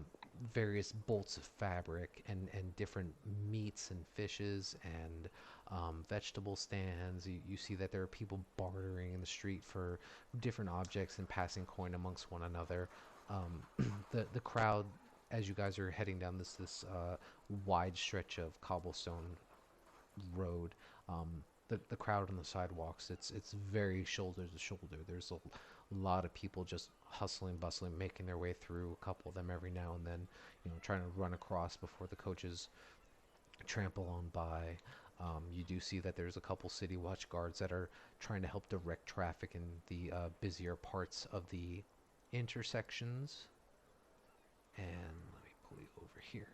Speaker 2: various bolts of fabric and different meats and fishes and vegetable stands. You see that there are people bartering in the street for different objects and passing coin amongst one another. The crowd, as you guys are heading down this wide stretch of cobblestone road, the crowd on the sidewalks, it's very shoulder to shoulder. There's a lot of people just hustling, bustling, making their way through. A couple of them every now and then, trying to run across before the coaches trample on by. You do see that there's a couple city watch guards that are trying to help direct traffic in the busier parts of the intersections. And let me pull you over here.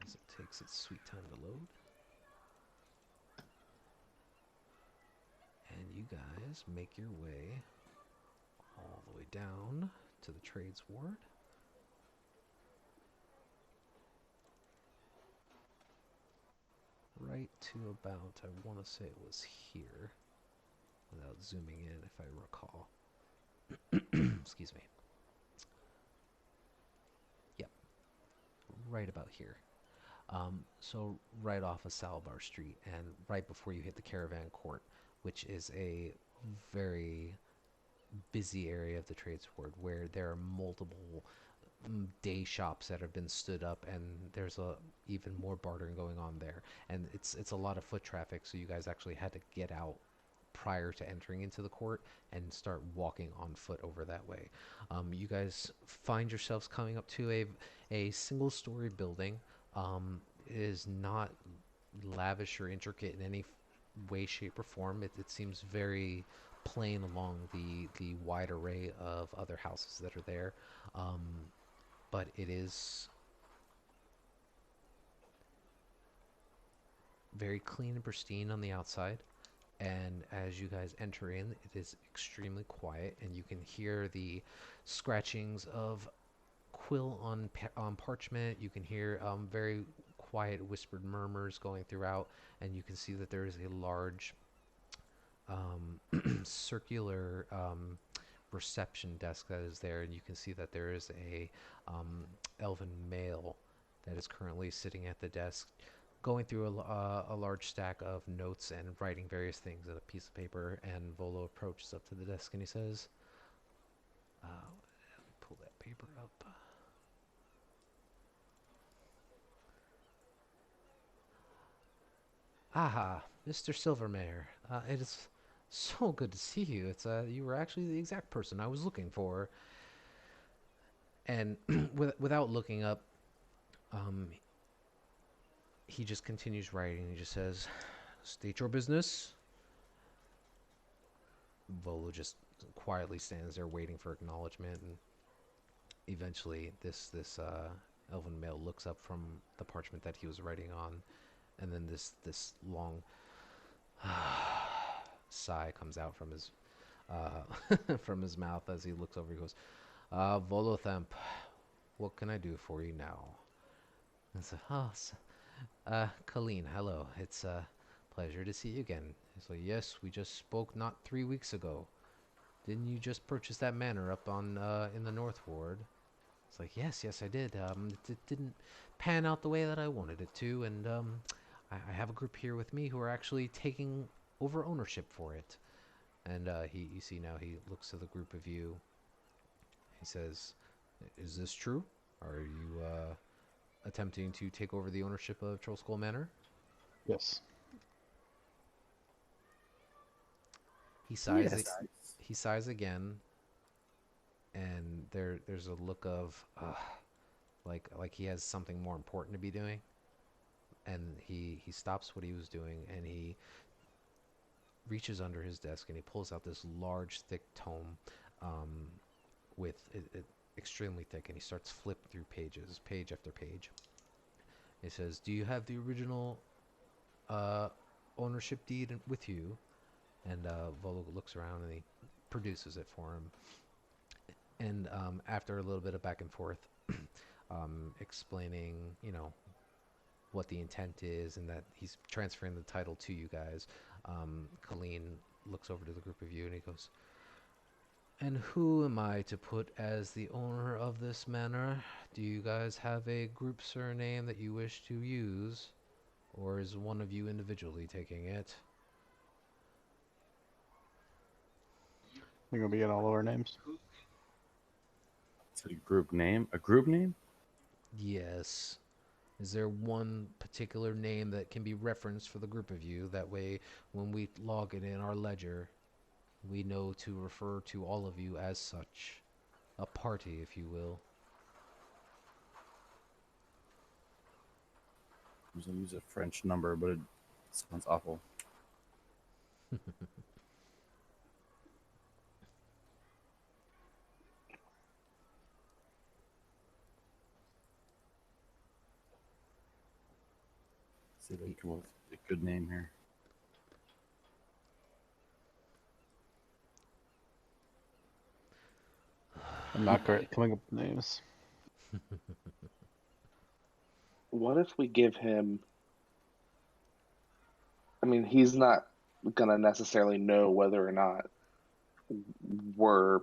Speaker 2: As it takes its sweet time to load. And you guys make your way all the way down to the trades ward. Right to about, I want to say it was here, without zooming in if I recall. Excuse me. Yep, right about here. So right off of Salbar Street and right before you hit the Caravan Court, which is a very busy area of the trades ward where there are multiple day shops that have been stood up, and there's even more bartering going on there, and it's a lot of foot traffic, so you guys actually had to get out prior to entering into the court and start walking on foot over that way. You guys find yourselves coming up to a single-story building. It is not lavish or intricate in any way, shape, or form. It seems very plain along the wide array of other houses that are there. But it is very clean and pristine on the outside. And as you guys enter in, it is extremely quiet, and you can hear the scratchings of quill on parchment. You can hear very quiet whispered murmurs going throughout, and you can see that there is a large circular reception desk that is there, and you can see that there is a elven male that is currently sitting at the desk going through a large stack of notes and writing various things on a piece of paper. And Volo approaches up to the desk and he says, let me pull that paper up. Aha, Mr. Silvermare. It is so good to see you. It's you were actually the exact person I was looking for. And without looking up, he just continues writing. He just says, "State your business." Volo just quietly stands there waiting for acknowledgement. And eventually, this elven male looks up from the parchment that he was writing on, and then this long sigh comes out from his from his mouth as he looks over. He goes, Volothamp, what can I do for you now? And so, Colleen, hello. It's a pleasure to see you again. He's like, yes, we just spoke not 3 weeks ago. Didn't you just purchase that manor up on in the North Ward? It's like, yes, I did. It didn't pan out the way that I wanted it to, and I have a group here with me who are actually taking over ownership for it. And you see now he looks to the group of you. He says, is this true? Are you attempting to take over the ownership of Troll Skull Manor?
Speaker 3: Yes.
Speaker 2: He sighs.
Speaker 1: Yes.
Speaker 2: He sighs again, and there's a look of like he has something more important to be doing, and he stops what he was doing and he reaches under his desk and he pulls out this large thick tome with it extremely thick, and he starts flipping through pages, page after page. He says, do you have the original ownership deed with you? And Volo looks around and he produces it for him. And after a little bit of back and forth, explaining, what the intent is and that he's transferring the title to you guys, Colleen looks over to the group of you and he goes, and who am I to put as the owner of this manor? Do you guys have a group surname that you wish to use? Or is one of you individually taking it?
Speaker 3: We're gonna be getting all of our names.
Speaker 1: It's a group name. A group name?
Speaker 2: Yes. Is there one particular name that can be referenced for the group of you? That way, when we log it in our ledger, we know to refer to all of you as such. A party, if you will.
Speaker 1: I'll use a French number, but it sounds awful. See if I can come up with a good name here.
Speaker 3: I'm not great at coming up with names.
Speaker 6: What if we give him? I mean, he's not gonna necessarily know whether or not we're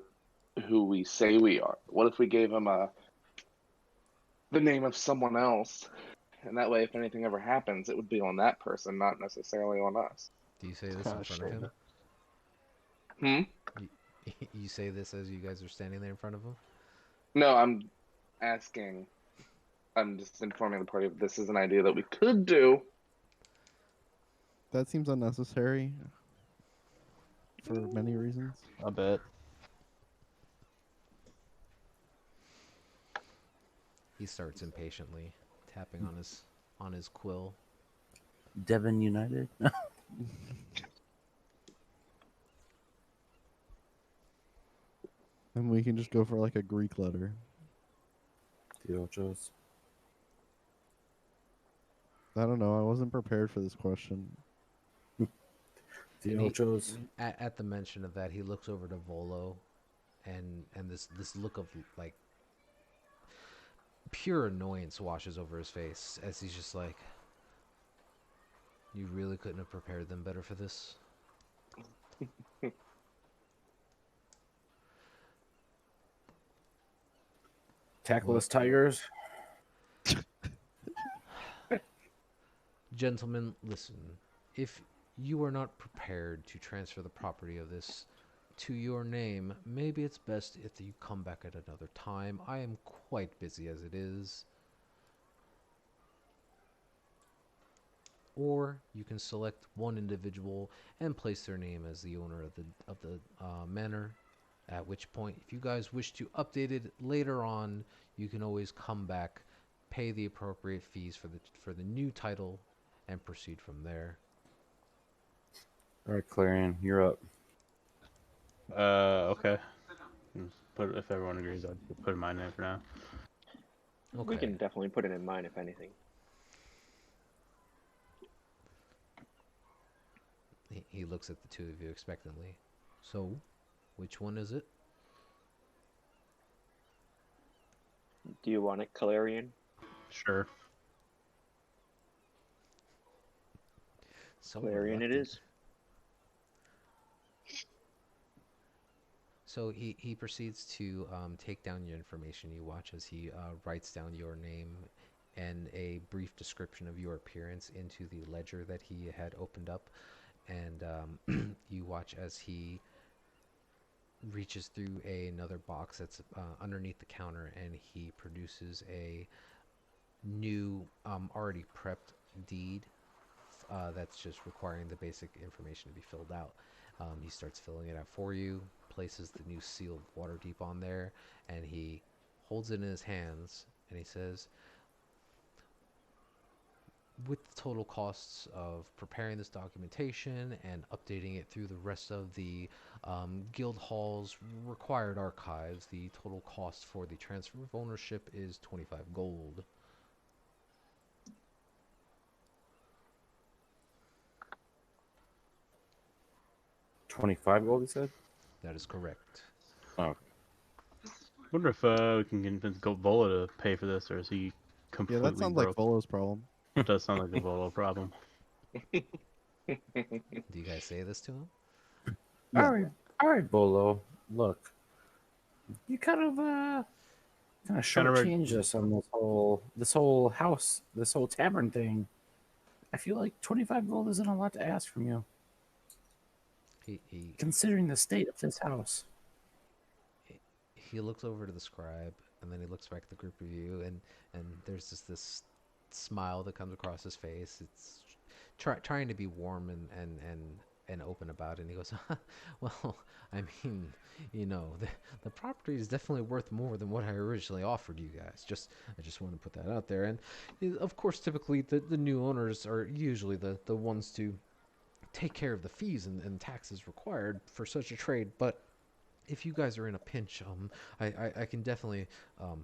Speaker 6: who we say we are. What if we gave him the name of someone else, and that way, if anything ever happens, it would be on that person, not necessarily on us.
Speaker 2: Do you say this in
Speaker 3: Kinda
Speaker 2: front of him? You say this as you guys are standing there in front of him?
Speaker 6: No, I'm asking. I'm just informing the party that this is an idea that we could do.
Speaker 4: That seems unnecessary for many reasons.
Speaker 3: I bet.
Speaker 2: He starts impatiently tapping on his quill.
Speaker 1: Devon United?
Speaker 4: And we can just go for like a Greek letter.
Speaker 1: The Ochos.
Speaker 4: I don't know. I wasn't prepared for this question.
Speaker 1: The
Speaker 2: And he-
Speaker 1: Ochos.
Speaker 2: At the mention of that, he looks over to Volo, and this look of like pure annoyance washes over his face as he's just like, "You really couldn't have prepared them better for this."
Speaker 1: Tackless tigers.
Speaker 2: Gentlemen, listen. If you are not prepared to transfer the property of this to your name, maybe it's best if you come back at another time. I am quite busy as it is. Or you can select one individual and place their name as the owner of the manor. At which point, if you guys wish to update it later on, you can always come back, pay the appropriate fees for the new title, and proceed from there.
Speaker 1: All right, Clarion, you're up.
Speaker 3: Okay. put if everyone agrees, I'd put in my name for now.
Speaker 5: We
Speaker 2: Okay.
Speaker 5: can definitely put it in mine if anything.
Speaker 2: He looks at the two of you expectantly. So, which one is it?
Speaker 5: Do you want it, Calarian?
Speaker 3: Sure.
Speaker 2: So
Speaker 5: Calarian it
Speaker 2: reluctant.
Speaker 5: is.
Speaker 2: So he proceeds to take down your information. You watch as he writes down your name and a brief description of your appearance into the ledger that he had opened up. And you watch as he reaches through another box that's underneath the counter, and he produces a new, already prepped deed that's just requiring the basic information to be filled out. He starts filling it out for you, places the new seal of Waterdeep on there, and he holds it in his hands, and he says, with the total costs of preparing this documentation and updating it through the rest of the guild hall's required archives, the total cost for the transfer of ownership is 25 gold.
Speaker 1: $25 gold, he said?
Speaker 2: That is correct.
Speaker 1: Oh,
Speaker 3: Wonder if we can convince Vola to pay for this, or is he
Speaker 4: Yeah,
Speaker 3: completely
Speaker 4: that sounds like
Speaker 3: broke?
Speaker 4: Volo's problem.
Speaker 3: It does sound like a Vola problem.
Speaker 2: Do you guys say this to him?
Speaker 4: Yeah.
Speaker 1: all right, Bolo. Look, you kind of
Speaker 3: Kinda
Speaker 1: shortchanged us on this whole house, this whole tavern thing. I feel like 25 gold isn't a lot to ask from you,
Speaker 2: He
Speaker 1: considering the state of this house.
Speaker 2: he looks over to the scribe, and then he looks back at the group of you, and there's just this smile that comes across his face. It's trying to be warm and open about it. And he goes, well, I mean, the property is definitely worth more than what I originally offered you guys. I just want to put that out there. And of course, typically the new owners are usually the ones to take care of the fees and taxes required for such a trade. But if you guys are in a pinch, I can definitely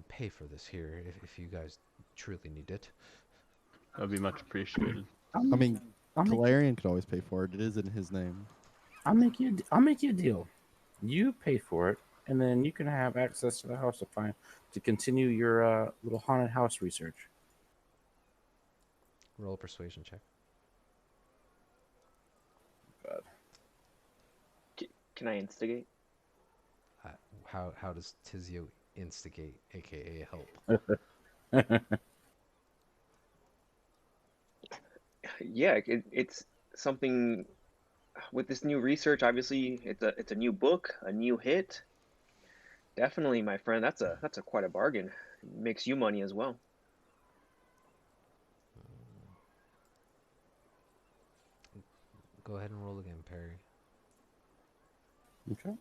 Speaker 2: pay for this here if you guys truly need it.
Speaker 3: That'd be much appreciated.
Speaker 4: I mean,
Speaker 1: I'll make,
Speaker 4: Calarian could always pay for it. It is in his name.
Speaker 1: I'll make you a deal. You pay for it, and then you can have access to the house to continue your little haunted house research.
Speaker 2: Roll a persuasion check.
Speaker 5: Can I instigate?
Speaker 2: How does Tizio instigate, aka help?
Speaker 5: Yeah, it's something with this new research. Obviously, it's a new book, a new hit. Definitely, my friend. That's a quite a bargain. Makes you money as well.
Speaker 2: Go ahead and roll again, Perry.
Speaker 1: Okay.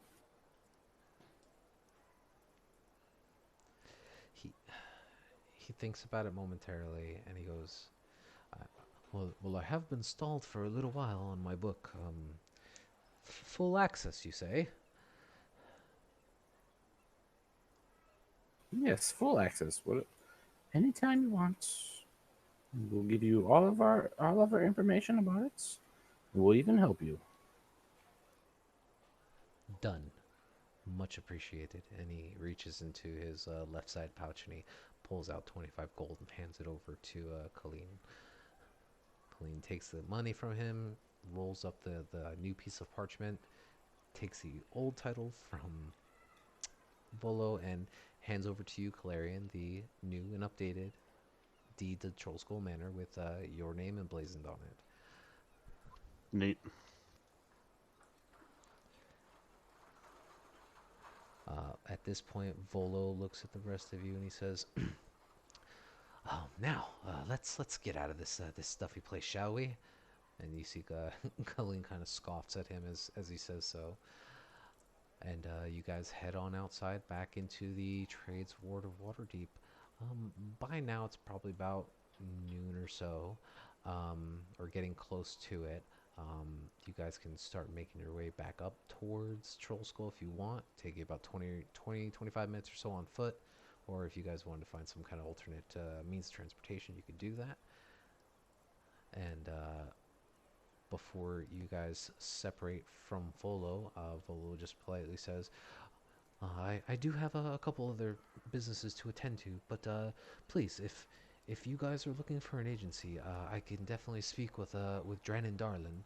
Speaker 2: He thinks about it momentarily, and he goes, well, I have been stalled for a little while on my book. Full access, you say?
Speaker 1: Yes, full access. Anytime you want, we'll give you all of our information about it. We'll even help you.
Speaker 2: Done. Much appreciated. And he reaches into his left side pouch and he pulls out 25 gold and hands it over to Colleen. Colleen takes the money from him, rolls up the new piece of parchment, takes the old title from Volo, and hands over to you, Calarian, the new and updated deed to Trollskull Manor with your name emblazoned on it.
Speaker 3: Neat.
Speaker 2: At this point, Volo looks at the rest of you and he says, now let's get out of this stuffy place, shall we?" And you see Colleen kind of scoffs at him as he says so. And you guys head on outside back into the Trades Ward of Waterdeep. By now, it's probably about noon or so, or getting close to it. You guys can start making your way back up towards Troll Skull if you want. Take you about 25 minutes or so on foot. Or if you guys wanted to find some kind of alternate means of transportation, you could do that. And before you guys separate from Volo, Volo just politely says, I do have a couple other businesses to attend to, but please, if you guys are looking for an agency, I can definitely speak with Drannon Darlin.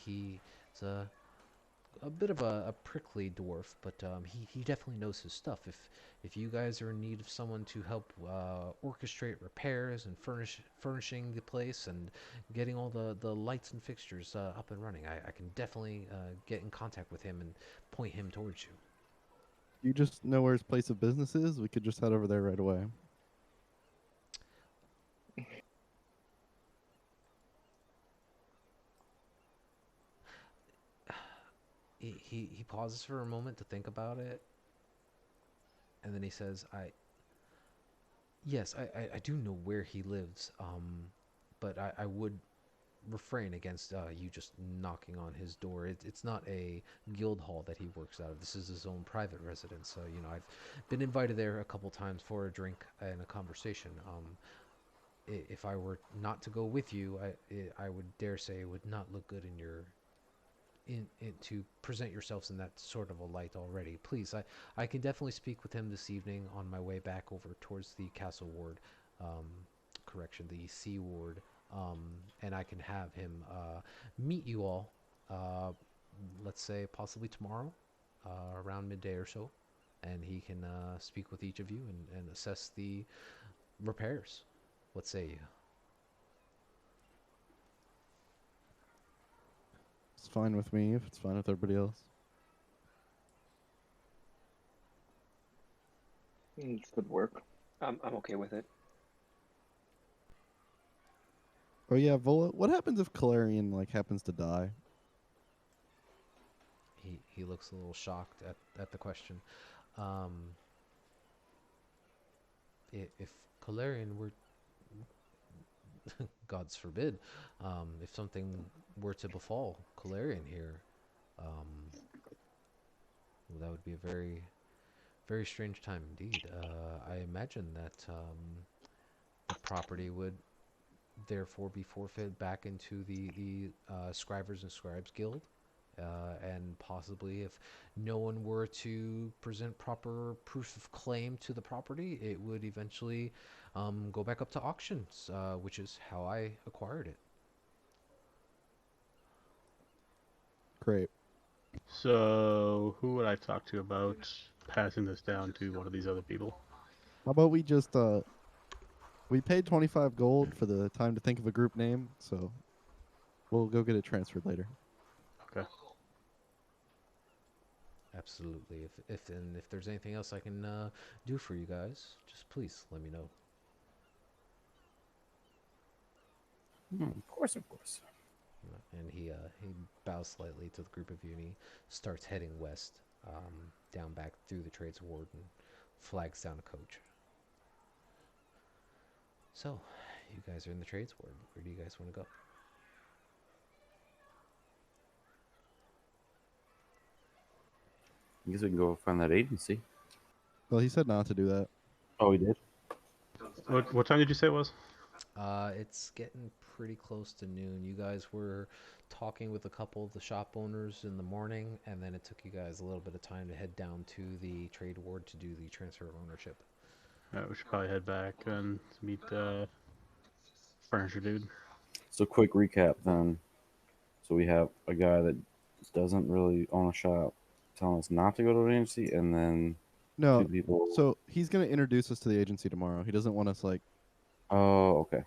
Speaker 2: He's a bit of a prickly dwarf, but he definitely knows his stuff. If you guys are in need of someone to help orchestrate repairs and furnishing the place and getting all the lights and fixtures up and running, I can definitely get in contact with him and point him towards you.
Speaker 4: You just know where his place of business is? We could just head over there right away.
Speaker 2: He pauses for a moment to think about it, and then he says, Yes, I do know where he lives, but I would refrain against you just knocking on his door. It's not a guild hall that he works out of. This is his own private residence. So, I've been invited there a couple times for a drink and a conversation. If I were not to go with you, I would dare say it would not look good in your to present yourselves in that sort of a light already. Please, I can definitely speak with him this evening on my way back over towards the Castle Ward, the Sea Ward, and I can have him meet you all, let's say possibly tomorrow, around midday or so, and he can speak with each of you and assess the repairs. What say you?
Speaker 4: It's fine with me if it's fine with everybody else.
Speaker 5: Could work. I'm okay with it.
Speaker 4: Oh yeah, Vola, what happens if Calarian happens to die?
Speaker 2: He looks a little shocked at the question. If Calarian were, God's forbid, if something were to befall Calarian here, that would be a very, very strange time indeed. I imagine that the property would therefore be forfeited back into the Scribers and Scribes Guild. And possibly if no one were to present proper proof of claim to the property, it would eventually go back up to auctions, which is how I acquired it.
Speaker 4: Great.
Speaker 3: So, who would I talk to about passing this down to one of these other people?
Speaker 4: How about we just we paid 25 gold for the time to think of a group name, so we'll go get it transferred later.
Speaker 3: Okay.
Speaker 2: Absolutely. If there's anything else I can do for you guys, just please let me know.
Speaker 1: Of course, of course.
Speaker 2: And he bows slightly to the group of you, and he starts heading west, down back through the Trades Ward, and flags down a coach. So, you guys are in the Trades Ward. Where do you guys want to go?
Speaker 1: I guess we can go find that agency.
Speaker 4: Well, he said not to do that.
Speaker 1: Oh, he did?
Speaker 3: What time did you say it was?
Speaker 2: It's getting pretty close to noon. You guys were talking with a couple of the shop owners in the morning, and then it took you guys a little bit of time to head down to the trade ward to do the transfer of ownership.
Speaker 3: We should probably head back and meet furniture dude.
Speaker 1: So, quick recap then. So, we have a guy that doesn't really own a shop telling us not to go to an agency, and then
Speaker 4: No,
Speaker 1: two people.
Speaker 4: so he's going to introduce us to the agency tomorrow. He doesn't want us
Speaker 1: Oh, okay.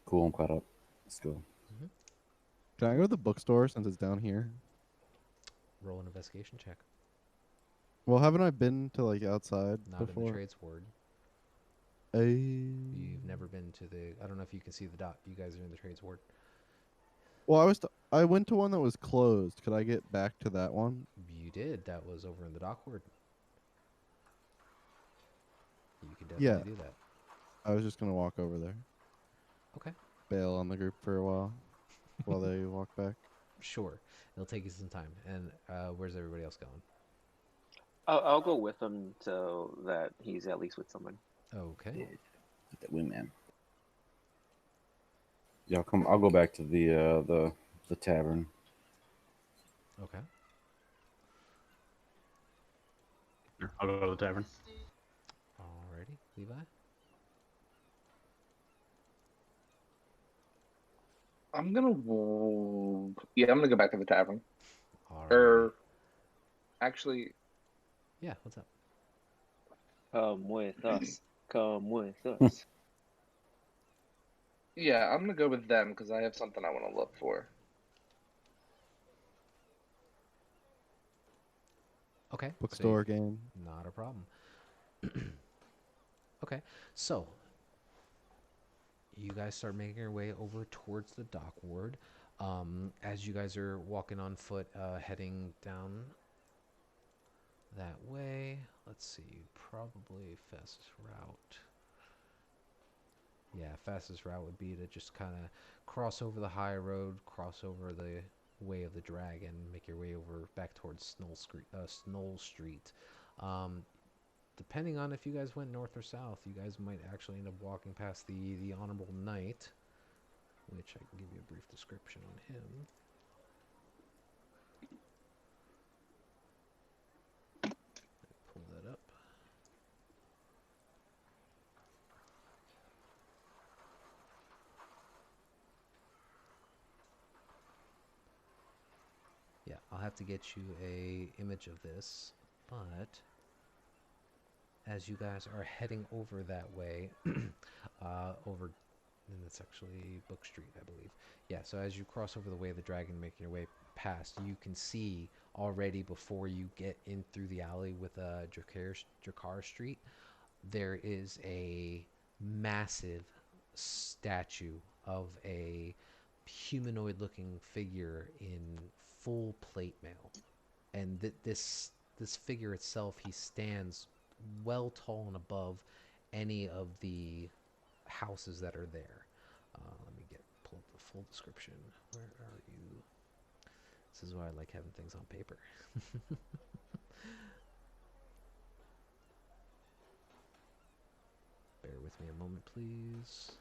Speaker 1: Cool, I'm caught up. Let's go.
Speaker 4: Can I go to the bookstore since it's down here?
Speaker 2: Roll an investigation check.
Speaker 4: Well, haven't I been to outside
Speaker 2: Not in
Speaker 4: before?
Speaker 2: the trades ward. You've never been to the. I don't know if you can see the dot. You guys are in the trades ward.
Speaker 4: Well, I went to one that was closed. Could I get back to that one?
Speaker 2: You did. That was over in the dock ward. You can
Speaker 4: Yeah.
Speaker 2: definitely do that.
Speaker 4: I was just gonna walk over there,
Speaker 2: Okay.
Speaker 4: bail on the group for a while they walk back.
Speaker 2: Sure. It'll take you some time. And where's everybody else going?
Speaker 5: I'll go with him so that he's at least with someone.
Speaker 2: Okay.
Speaker 1: Yeah. Get that wingman. Yeah, I'll go back to the tavern.
Speaker 2: Okay.
Speaker 3: Sure, I'll go to the tavern.
Speaker 2: Alrighty. Levi?
Speaker 6: I'm gonna go back to the tavern.
Speaker 2: Alrighty.
Speaker 6: Or actually,
Speaker 2: Yeah, what's up?
Speaker 5: Come with us. Come with us.
Speaker 6: yeah, I'm gonna go with them because I have something I want to look for.
Speaker 2: Okay.
Speaker 4: Bookstore game.
Speaker 2: Not a problem. Okay. So, you guys start making your way over towards the dock ward. As you guys are walking on foot, heading down that way. Let's see, probably fastest route. Yeah, fastest route would be to just kind of cross over the high road, cross over the way of the dragon, make your way over back towards Snow Street. Depending on if you guys went north or south, you guys might actually end up walking past the Honorable Knight, which I can give you a brief description on him. Pull that up. Yeah, I'll have to get you a image of this, but as you guys are heading over that way, over, and it's actually Book Street, I believe. Yeah, so as you cross over the way of the dragon, making your way past, you can see already before you get in through the alley with Drakar Street, there is a massive statue of a humanoid-looking figure in full plate mail, and this figure itself, he stands well tall and above any of the houses that are there. Let me pull up the full description. Where are you? This is why I like having things on paper. Bear with me a moment, please.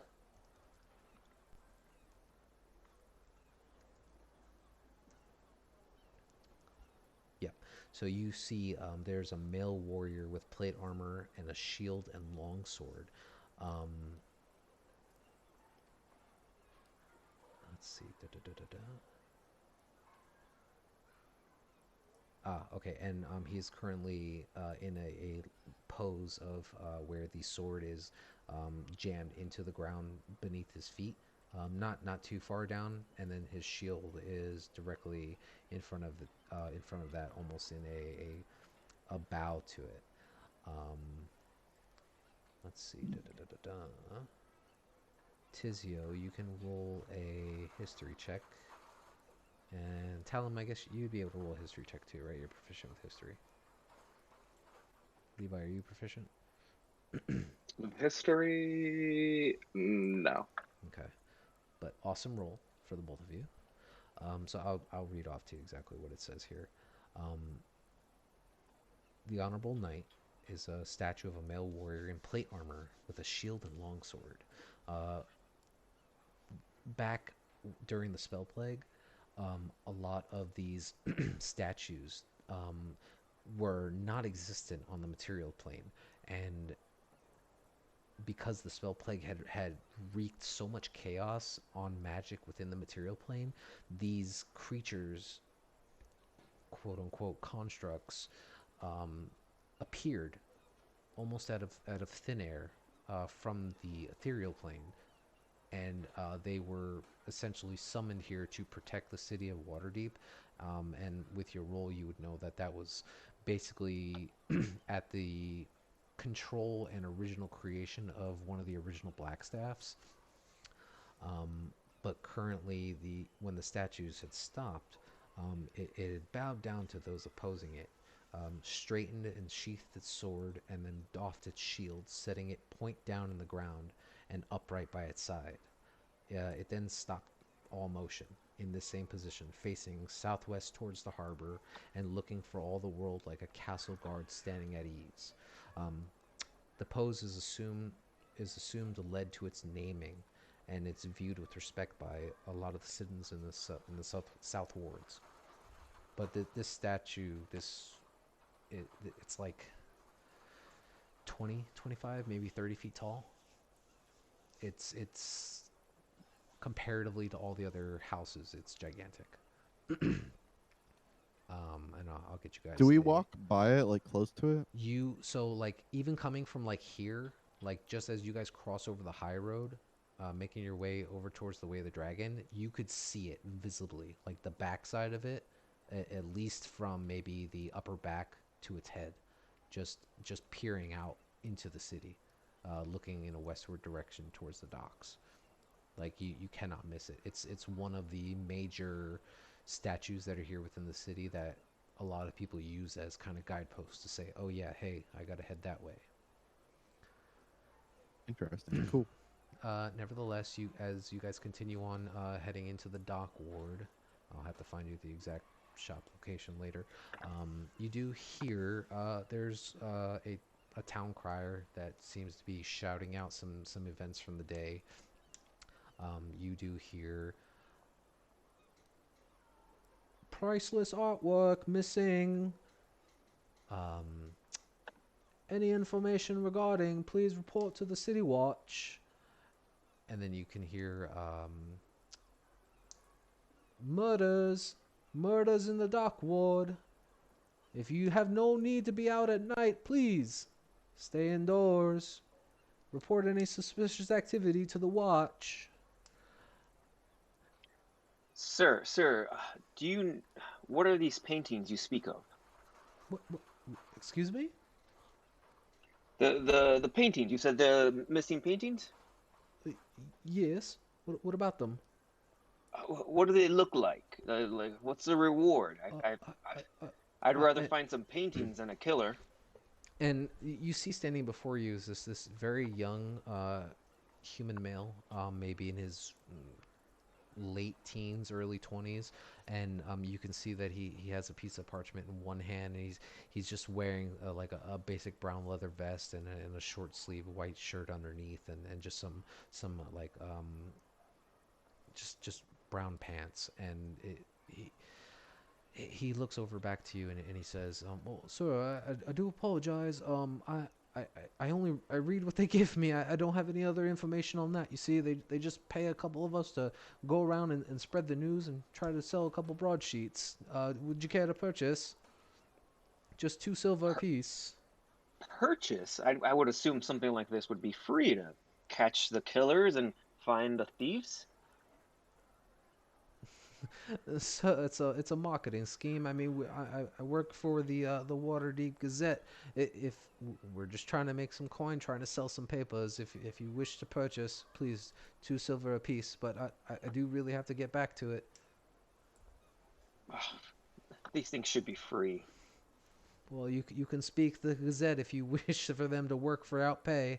Speaker 2: So you see there's a male warrior with plate armor and a shield and longsword. Let's see. Okay, and he's currently in a pose of where the sword is jammed into the ground beneath his feet. Not too far down, and then his shield is directly in front of that, almost in a bow to it. Let's see. Tizio, you can roll a history check, and Talon, I guess you'd be able to roll a history check too, right? You're proficient with history. Levi, are you proficient?
Speaker 6: History, no.
Speaker 2: Okay, but awesome roll for the both of you. So I'll read off to you exactly what it says here. The Honorable Knight is a statue of a male warrior in plate armor with a shield and longsword. Back during the Spell Plague, a lot of these statues were not existent on the material plane, and because the Spell Plague had wreaked so much chaos on magic within the material plane, these creatures, quote unquote constructs, appeared almost out of thin air from the ethereal plane, and they were essentially summoned here to protect the city of Waterdeep. And with your role, you would know that was basically at the control and original creation of one of the original Blackstaffs. But currently, when the statues had stopped, it had bowed down to those opposing it. straightened and sheathed its sword, and then doffed its shield, setting it point down in the ground and upright by its side. It then stopped all motion in the same position, facing southwest towards the harbor and looking for all the world like a castle guard standing at ease. The pose is assumed led to its naming, and it's viewed with respect by a lot of the citizens in the south wards. But this statue, it's like 20, 25, maybe 30 feet tall. It's comparatively to all the other houses, it's gigantic. And I'll get you guys.
Speaker 4: Do we
Speaker 2: the-
Speaker 4: walk by it, like close to it?
Speaker 2: So like even coming from like here, like just as you guys cross over the high road, making your way over towards the Way of the Dragon, you could see it visibly, like the backside of it, at least from maybe the upper back to its head, just peering out into the city, looking in a westward direction towards the docks. Like you cannot miss it. It's one of the major statues that are here within the city that a lot of people use as kind of guideposts to say, oh yeah, hey, I gotta head that way.
Speaker 4: Interesting. Cool.
Speaker 2: Nevertheless, as you guys continue on heading into the dock ward, I'll have to find you the exact shop location later. You do hear there's a town crier that seems to be shouting out some events from the day. You do hear priceless artwork missing. Any information regarding, please report to the City Watch. And then you can hear murders in the dock ward. If you have no need to be out at night, please stay indoors. Report any suspicious activity to the watch.
Speaker 5: Sir, what are these paintings you speak of?
Speaker 2: What, excuse me?
Speaker 5: The paintings, you said the missing paintings?
Speaker 2: Yes. What about them?
Speaker 5: What do they look like? Like, what's the reward? I'd rather find some paintings than a killer.
Speaker 2: And you see standing before you is this very young human male, maybe in his late teens, early 20s, and you can see that he has a piece of parchment in one hand, and he's just wearing like a basic brown leather vest and a short sleeve white shirt underneath, and just some like just brown pants, and he looks over back to you and he says, well, sir, I do apologize. I only read what they give me. I don't have any other information on that. You see, they just pay a couple of us to go around and spread the news and try to sell a couple broadsheets. Would you care to purchase? Just 2 silver apiece.
Speaker 5: Purchase? I would assume something like this would be free to catch the killers and find the thieves.
Speaker 2: So it's a marketing scheme. I mean, I work for the Waterdeep Gazette. If we're just trying to make some coin, trying to sell some papers. If you wish to purchase, please, 2 silver apiece. But I do really have to get back to it.
Speaker 5: These things should be free.
Speaker 2: Well, you can speak the Gazette if you wish for them to work for outpay.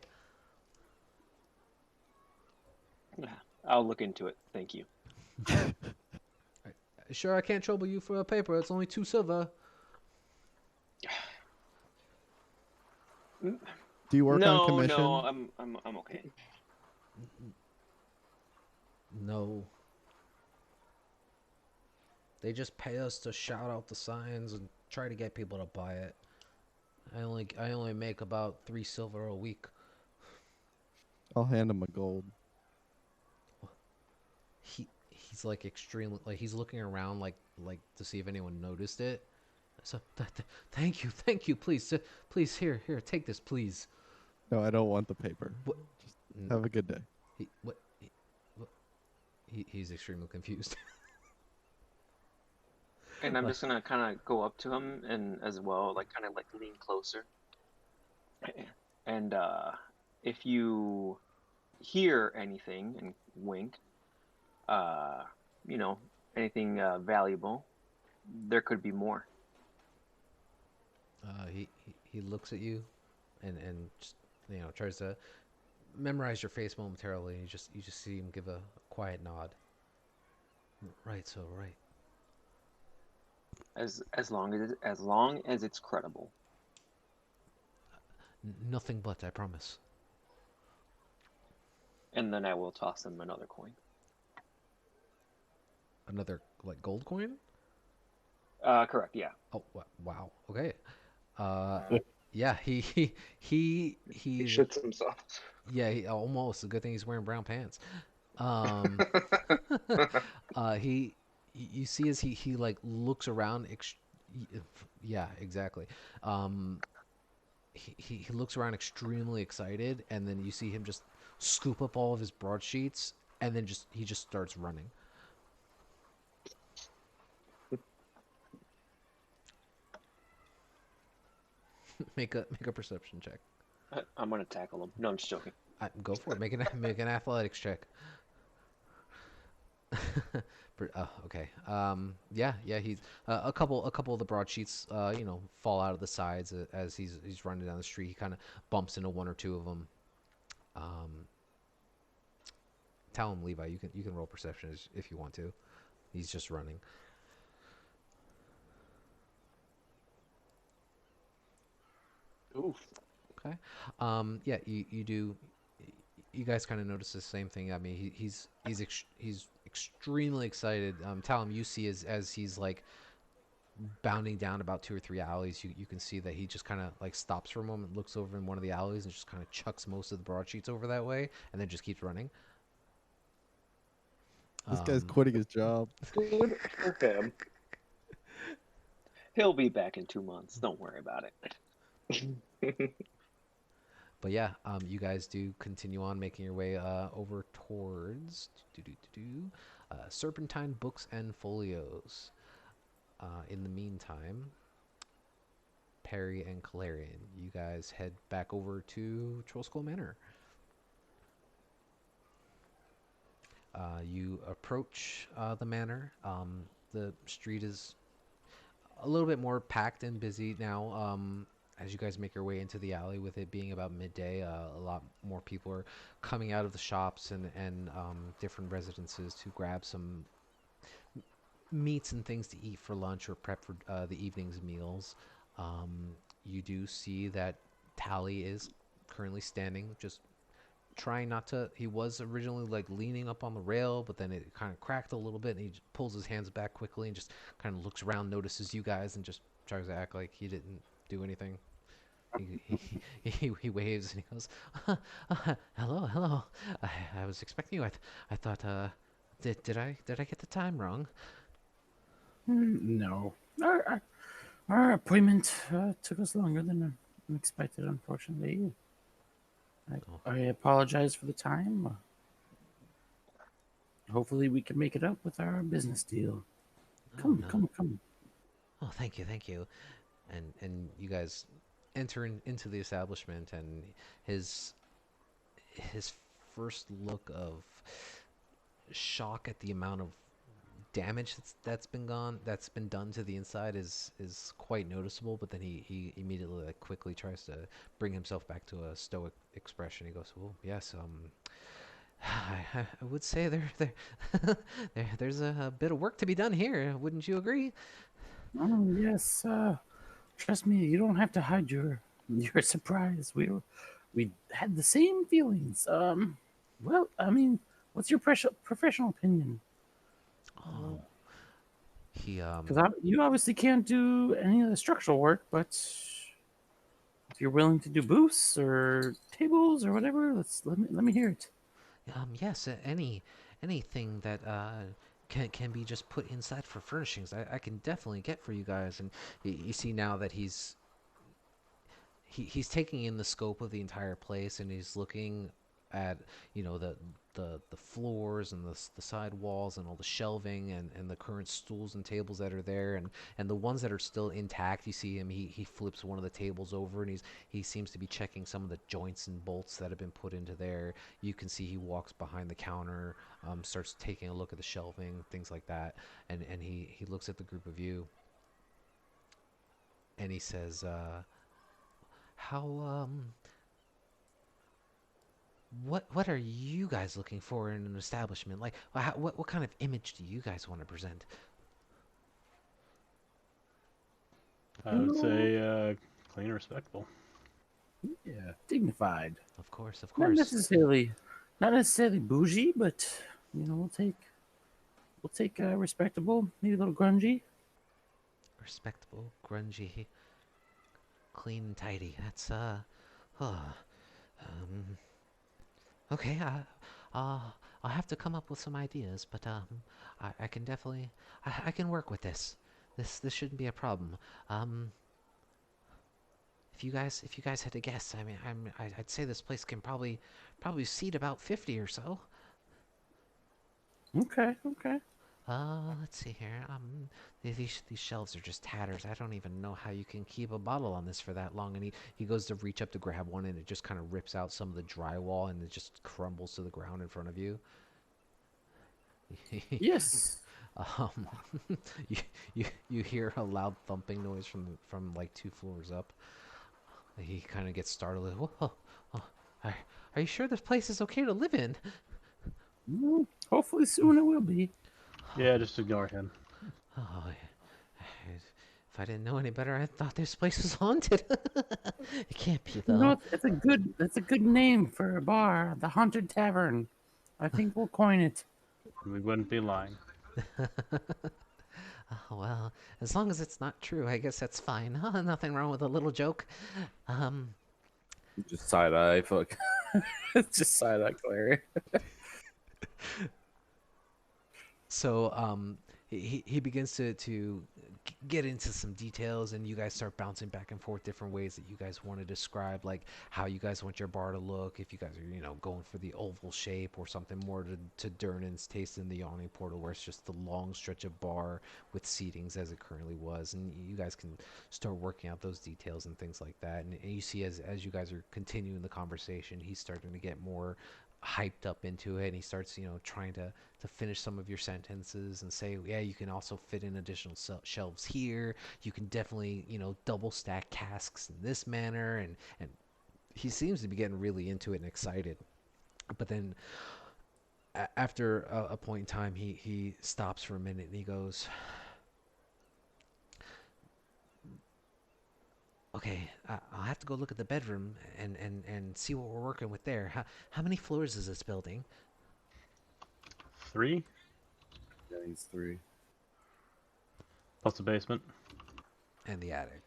Speaker 5: I'll look into it. Thank you.
Speaker 2: Sure, I can't trouble you for a paper. It's only 2 silver.
Speaker 4: Do you work on commission?
Speaker 5: No, I'm okay.
Speaker 2: No. They just pay us to shout out the signs and try to get people to buy it. I only make about 3 silver a week.
Speaker 4: I'll hand him a gold.
Speaker 2: He's like extremely, like he's looking around like to see if anyone noticed it. So thank you, please here, take this, please.
Speaker 4: No, I don't want the paper.
Speaker 2: What?
Speaker 4: Just have a good day.
Speaker 2: He's extremely confused.
Speaker 5: And I'm just gonna kind of go up to him and as well, like kind of like lean closer. And if you hear anything, and wink, anything valuable, there could be more.
Speaker 2: He looks at you, and just, tries to memorize your face momentarily. And you just see him give a quiet nod. Right. So right.
Speaker 5: As long as it's credible.
Speaker 2: Nothing but, I promise.
Speaker 5: And then I will toss him another coin.
Speaker 2: Another like gold coin?
Speaker 5: Correct. Yeah.
Speaker 2: Oh wow. Okay. Yeah.
Speaker 6: He
Speaker 2: He's
Speaker 6: shits himself.
Speaker 2: yeah. Almost. A good thing he's wearing brown pants. Um. He. You see as he like looks around. Yeah. Exactly. He looks around extremely excited, and then you see him just scoop up all of his broadsheets, and then he just starts running. Make a perception check.
Speaker 5: I'm gonna tackle him. No, I'm just joking.
Speaker 2: Go for it. Make an athletics check. Okay. Yeah. He's a couple of the broadsheets, fall out of the sides as he's running down the street. He kind of bumps into one or two of them. Tell him, Levi. You can roll perception if you want to. He's just running.
Speaker 6: Oof.
Speaker 2: Okay. Yeah. You do. You guys kind of notice the same thing. I mean, he's extremely excited. Tell him, you see as he's like bounding down about 2 or 3 alleys, you can see that he just kind of like stops for a moment, looks over in one of the alleys, and just kind of chucks most of the broadsheets over that way, and then just keeps running.
Speaker 4: This guy's quitting his job.
Speaker 5: Good for him. He'll be back in 2 months. Don't worry about it.
Speaker 2: But yeah, you guys do continue on making your way over towards Serpentine Books and Folios. In the meantime, Perry and Calarian, you guys head back over to Trollskull Manor. You approach the manor. The street is a little bit more packed and busy now. As you guys make your way into the alley, with it being about midday, a lot more people are coming out of the shops and different residences to grab some meats and things to eat for lunch or prep for the evening's meals. You do see that Tally is currently standing, just trying not to. He was originally like leaning up on the rail, but then it kind of cracked a little bit, and he just pulls his hands back quickly and just kind of looks around, notices you guys, and just tries to act like he didn't do anything. He waves and he goes, hello. I was expecting you. I thought, did I get the time wrong?
Speaker 1: No. Our appointment took us longer than expected, unfortunately. I apologize for the time. Hopefully we can make it up with our business deal. Come.
Speaker 2: Oh, thank you. And you guys enter into the establishment, and his first look of shock at the amount of damage that's been done to the inside is quite noticeable. But then he immediately quickly tries to bring himself back to a stoic expression. He goes, "Well, yes, I would say there's a bit of work to be done here. Wouldn't you agree?"
Speaker 1: Oh yes. Trust me, you don't have to hide your surprise. We had the same feelings. Well, I mean, what's your professional opinion?
Speaker 2: Oh, he
Speaker 1: Because you obviously can't do any of the structural work, but if you're willing to do booths or tables or whatever, let me hear it.
Speaker 2: Yes, anything that can be just put inside for furnishings, I can definitely get for you guys. And you see now that he's taking in the scope of the entire place, and he's looking at the floors and the side walls and all the shelving and the current stools and tables that are there, and the ones that are still intact. You see him, he flips one of the tables over, and he seems to be checking some of the joints and bolts that have been put into there. You can see he walks behind the counter, starts taking a look at the shelving, things like that, and he looks at the group of you. and he says, "How what are you guys looking for in an establishment? Like, what kind of image do you guys want to present?"
Speaker 3: I would say clean and respectable.
Speaker 1: Yeah, dignified.
Speaker 2: Of course, of
Speaker 1: Not
Speaker 2: course.
Speaker 1: necessarily, not necessarily bougie, but we'll take respectable, maybe a little grungy.
Speaker 2: Respectable, grungy, clean and tidy. That's oh, um, okay. I'll have to come up with some ideas, but I can definitely, I can work with this. This shouldn't be a problem. If you guys had to guess, I mean, I'd say this place can probably seat about 50 or so.
Speaker 1: Okay, okay.
Speaker 2: Let's see here. These shelves are just tatters. I don't even know how you can keep a bottle on this for that long. And he goes to reach up to grab one, and it just kind of rips out some of the drywall, and it just crumbles to the ground in front of you.
Speaker 1: Yes.
Speaker 2: um, you, you hear a loud thumping noise from like 2 floors up. He kind of gets startled. Whoa, oh, are you sure this place is okay to live in?
Speaker 1: Hopefully soon it will be.
Speaker 3: Yeah, just ignore him.
Speaker 2: Oh, if I didn't know any better, I thought this place was haunted. It can't be though.
Speaker 1: No, it's a good name for a bar, the Haunted Tavern. I think we'll coin it.
Speaker 3: We wouldn't be lying.
Speaker 2: Oh, well, as long as it's not true, I guess that's fine. Nothing wrong with a little joke.
Speaker 1: Just side eye, fuck. It's just side eye, Clary.
Speaker 2: So he begins to get into some details, and you guys start bouncing back and forth different ways that you guys want to describe, like how you guys want your bar to look. If you guys are going for the oval shape, or something more to Durnan's taste in the Yawning Portal, where it's just the long stretch of bar with seatings as it currently was, and you guys can start working out those details and things like that. And you see as you guys are continuing the conversation, he's starting to get more hyped up into it, and he starts trying to finish some of your sentences and say, yeah, you can also fit in additional shelves here, you can definitely double stack casks in this manner, and he seems to be getting really into it and excited. But then after a point in time, he stops for a minute and he goes, okay, I'll have to go look at the bedroom and see what we're working with there. How many floors is this building?
Speaker 3: 3
Speaker 1: I think it's 3.
Speaker 3: plus the basement
Speaker 2: And the attic.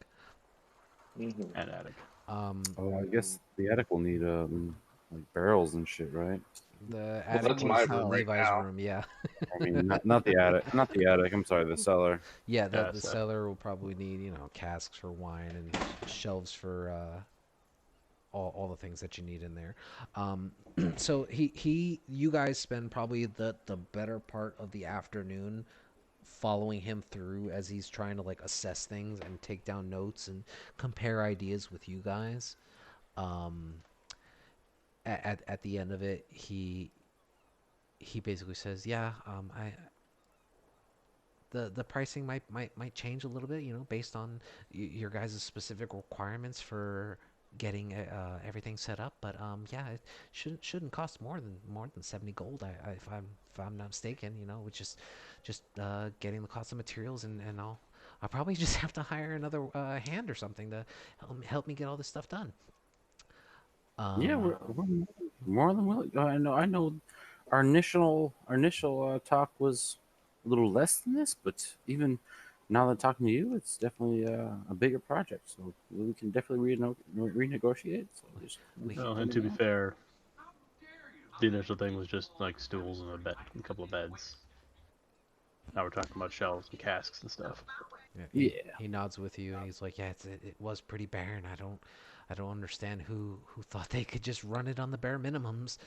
Speaker 5: Mm-hmm.
Speaker 3: and attic.
Speaker 1: Oh, I guess the attic will need like barrels and shit, right?
Speaker 2: The attic
Speaker 6: that's
Speaker 2: was
Speaker 6: my room right
Speaker 2: Levi's
Speaker 6: now.
Speaker 2: room, yeah.
Speaker 1: I mean, not the attic, not the attic. I'm sorry, the cellar.
Speaker 2: Yeah,
Speaker 3: Yeah,
Speaker 2: the
Speaker 3: so-
Speaker 2: cellar will probably need, casks for wine and shelves for all the things that you need in there. So you guys spend probably the better part of the afternoon following him through as he's trying to like assess things and take down notes and compare ideas with you guys. At the end of it, he basically says, yeah, the pricing might change a little bit, based on your guys' specific requirements for getting everything set up. But yeah, it shouldn't cost more than 70 gold. If I'm not mistaken, with just getting the cost of materials, and I'll probably just have to hire another hand or something to help me get all this stuff done.
Speaker 1: Yeah, we're more than willing. I know. Our initial talk was a little less than this, but even now that talking to you, it's definitely a bigger project. So we can definitely renegotiate. So just
Speaker 3: Well, and to be fair, the initial thing was just like stools and a couple of beds. Now we're talking about shelves and casks and stuff.
Speaker 1: Yeah.
Speaker 2: He nods with you, and he's like, "Yeah, it was pretty barren. I don't understand who thought they could just run it on the bare minimums."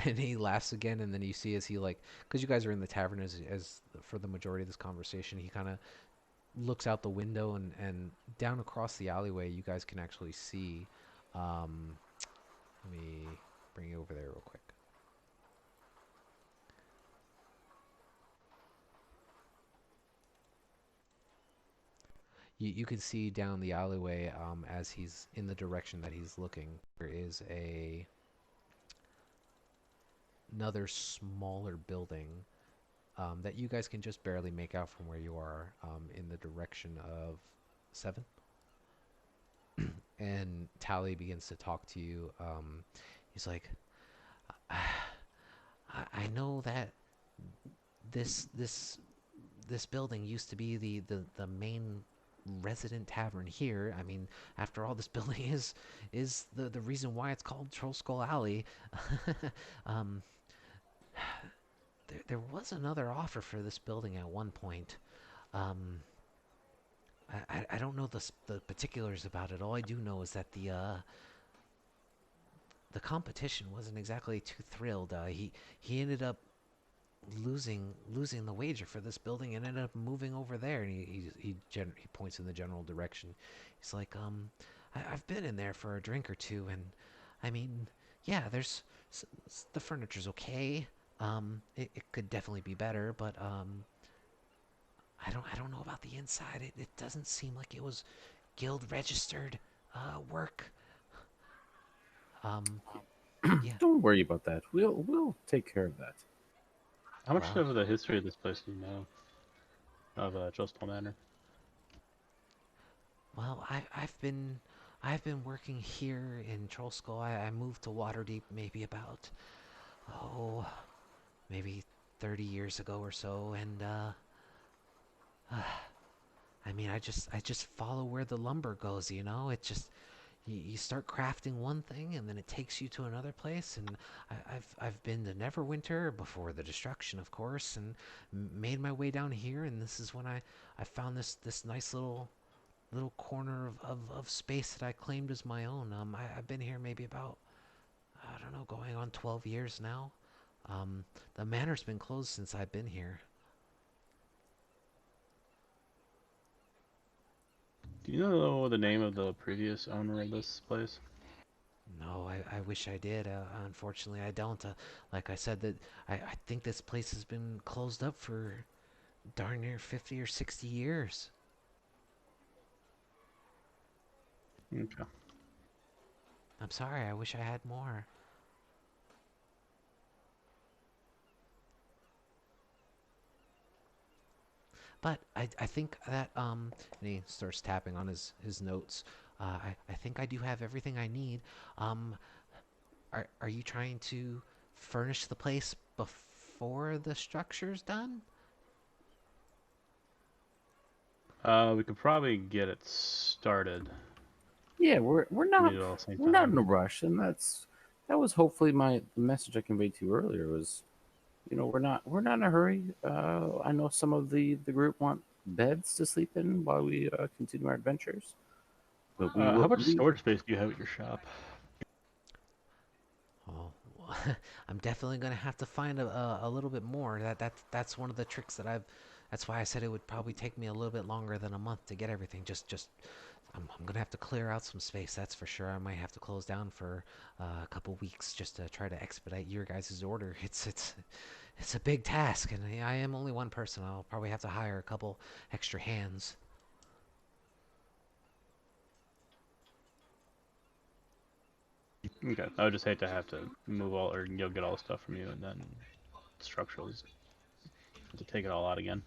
Speaker 2: And he laughs again, and then you see as he because you guys are in the tavern as for the majority of this conversation, he kind of looks out the window, and down across the alleyway, you guys can actually see. Let me bring you over there real quick. You can see down the alleyway as he's in the direction that he's looking. There is another smaller building that you guys can just barely make out from where you are in the direction of 7. And Tally begins to talk to you. He's like, I know that this building used to be the main resident tavern here. I mean, after all, this building is the reason why it's called Troll Skull Alley. um, there was another offer for this building at one point. I don't know the particulars about it. All I do know is that the competition wasn't exactly too thrilled. He ended up losing the wager for this building and ended up moving over there. And he points in the general direction. He's like, I've been in there for a drink or two, and I mean, yeah, the furniture's okay. It could definitely be better, but I don't know about the inside. It doesn't seem like it was guild registered work. Yeah.
Speaker 1: Don't worry about that. We'll take care of that.
Speaker 3: How much
Speaker 2: Wow.
Speaker 3: of the history of this place do you know? Of Trustful Manor?
Speaker 2: Well, I've been working here in Troll Skull. I moved to Waterdeep maybe about maybe 30 years ago or so, and I mean, I just follow where the lumber goes, you know? It just you start crafting one thing and then it takes you to another place, and I've been to Neverwinter before the destruction, of course, and made my way down here, and this is when I found this nice little corner of space that I claimed as my own. I've been here maybe about, I don't know, going on 12 years now. The manor's been closed since I've been here.
Speaker 3: Do you know the name of the previous owner of this place?
Speaker 2: No, I wish I did. Unfortunately, I don't. Like I said, that I think this place has been closed up for darn near 50 or 60 years.
Speaker 3: Okay.
Speaker 2: I'm sorry. I wish I had more. But I think that and he starts tapping on his notes. I think I do have everything I need. Are you trying to furnish the place before the structure's done?
Speaker 3: We could probably get it started.
Speaker 1: Yeah, we're not
Speaker 3: Need it all at the same
Speaker 1: we're not
Speaker 3: time.
Speaker 1: in a rush, and that was hopefully the message I conveyed to you earlier was, we're not in a hurry. I know some of the group want beds to sleep in while we continue our adventures, but we
Speaker 3: How
Speaker 1: will.
Speaker 3: much storage space do you have at your shop?
Speaker 2: Oh, well, I'm definitely gonna have to find a little bit more. That's one of the tricks that I've. That's why I said it would probably take me a little bit longer than a month to get everything. I'm gonna have to clear out some space. That's for sure. I might have to close down for a couple weeks just to try to expedite your guys' order. It's a big task, and I am only one person. I'll probably have to hire a couple extra hands.
Speaker 3: Okay. I would just hate to have to move all, or get all the stuff from you, and then structurals have to take it all out again.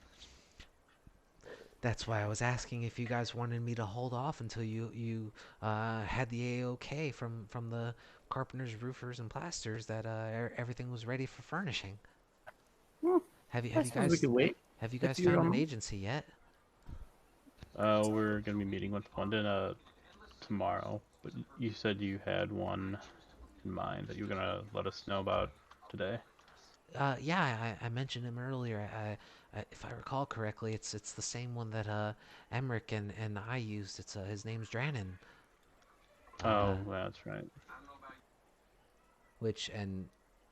Speaker 2: That's why I was asking if you guys wanted me to hold off until you had the A-OK from the carpenters, roofers, and plasters that everything was ready for furnishing.
Speaker 1: Well,
Speaker 2: Have you
Speaker 1: I suppose we can wait.
Speaker 2: have you
Speaker 1: if
Speaker 2: guys
Speaker 1: you
Speaker 2: found
Speaker 1: don't
Speaker 2: an
Speaker 1: mind.
Speaker 2: agency yet?
Speaker 3: We're gonna be meeting with London tomorrow, but you said you had one in mind that you were gonna let us know about today.
Speaker 2: Yeah, I mentioned him earlier. If I recall correctly, it's the same one that Emmerich and I used. It's his name's Dranen.
Speaker 3: Oh, that's right.
Speaker 2: Which, and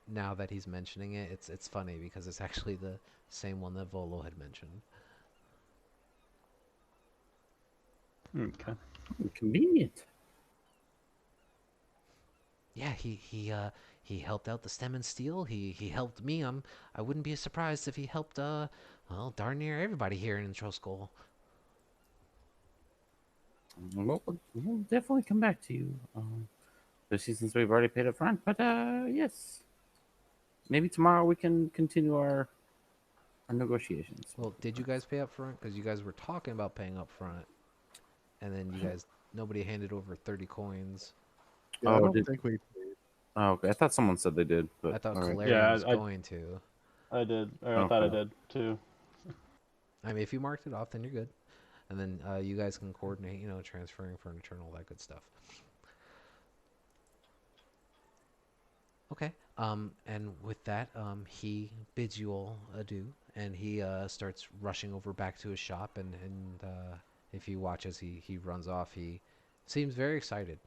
Speaker 2: now that he's mentioning it, it's funny because it's actually the same one that Volo had mentioned.
Speaker 3: Okay.
Speaker 1: Convenient.
Speaker 2: Yeah, he helped out the Stem and Steel. He helped me. I wouldn't be surprised if he helped well, darn near everybody here in Troll Skull.
Speaker 1: Well, we'll definitely come back to you. Especially since we've already paid up front. But yes, maybe tomorrow we can continue our negotiations.
Speaker 2: Well, did you guys pay up front? Because you guys were talking about paying up front, and then you guys nobody handed over 30 coins.
Speaker 4: Yeah, I
Speaker 1: Oh,
Speaker 4: don't
Speaker 1: did
Speaker 4: think we.
Speaker 1: oh, okay. I thought someone said they did,
Speaker 2: I
Speaker 1: but
Speaker 2: thought
Speaker 1: all right.
Speaker 2: Calarian
Speaker 3: Yeah,
Speaker 2: was going to.
Speaker 3: I did, or I thought I
Speaker 1: Okay.
Speaker 3: did too.
Speaker 2: I mean, if you marked it off, then you're good. And then you guys can coordinate, transferring furniture and all that good stuff. Okay. And with that, he bids you all adieu, and he starts rushing over back to his shop. And if you watch as he runs off, he seems very excited.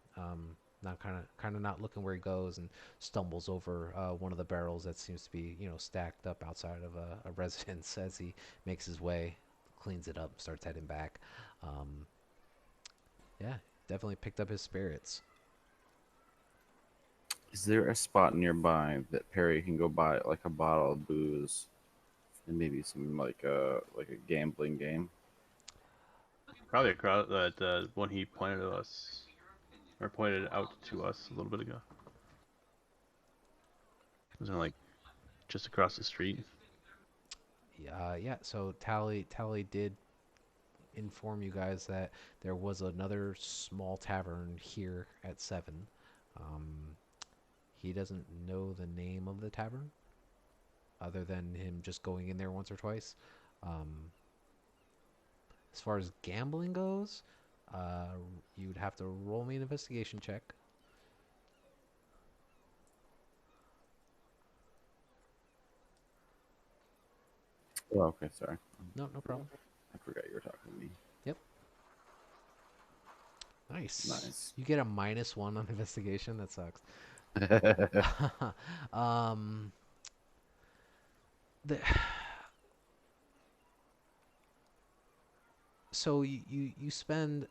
Speaker 2: Not kind of not looking where he goes, and stumbles over one of the barrels that seems to be stacked up outside of a residence as he makes his way, cleans it up, starts heading back. Um, yeah, definitely picked up his spirits.
Speaker 1: Is there a spot nearby that Perry can go buy like a bottle of booze and maybe some like a gambling game?
Speaker 3: Probably across that one he pointed to us, or pointed out to us a little bit ago. Wasn't it like just across the street?
Speaker 2: Yeah. So Tally did inform you guys that there was another small tavern here at 7. Um, he doesn't know the name of the tavern, other than him just going in there once or twice. Um, as far as gambling goes, you'd have to roll me an investigation check.
Speaker 1: Oh, okay, sorry.
Speaker 2: No problem.
Speaker 1: I forgot you were talking to me.
Speaker 2: Yep. Nice.
Speaker 1: Nice.
Speaker 2: You get a -1 on investigation. That sucks. um, the So you spend.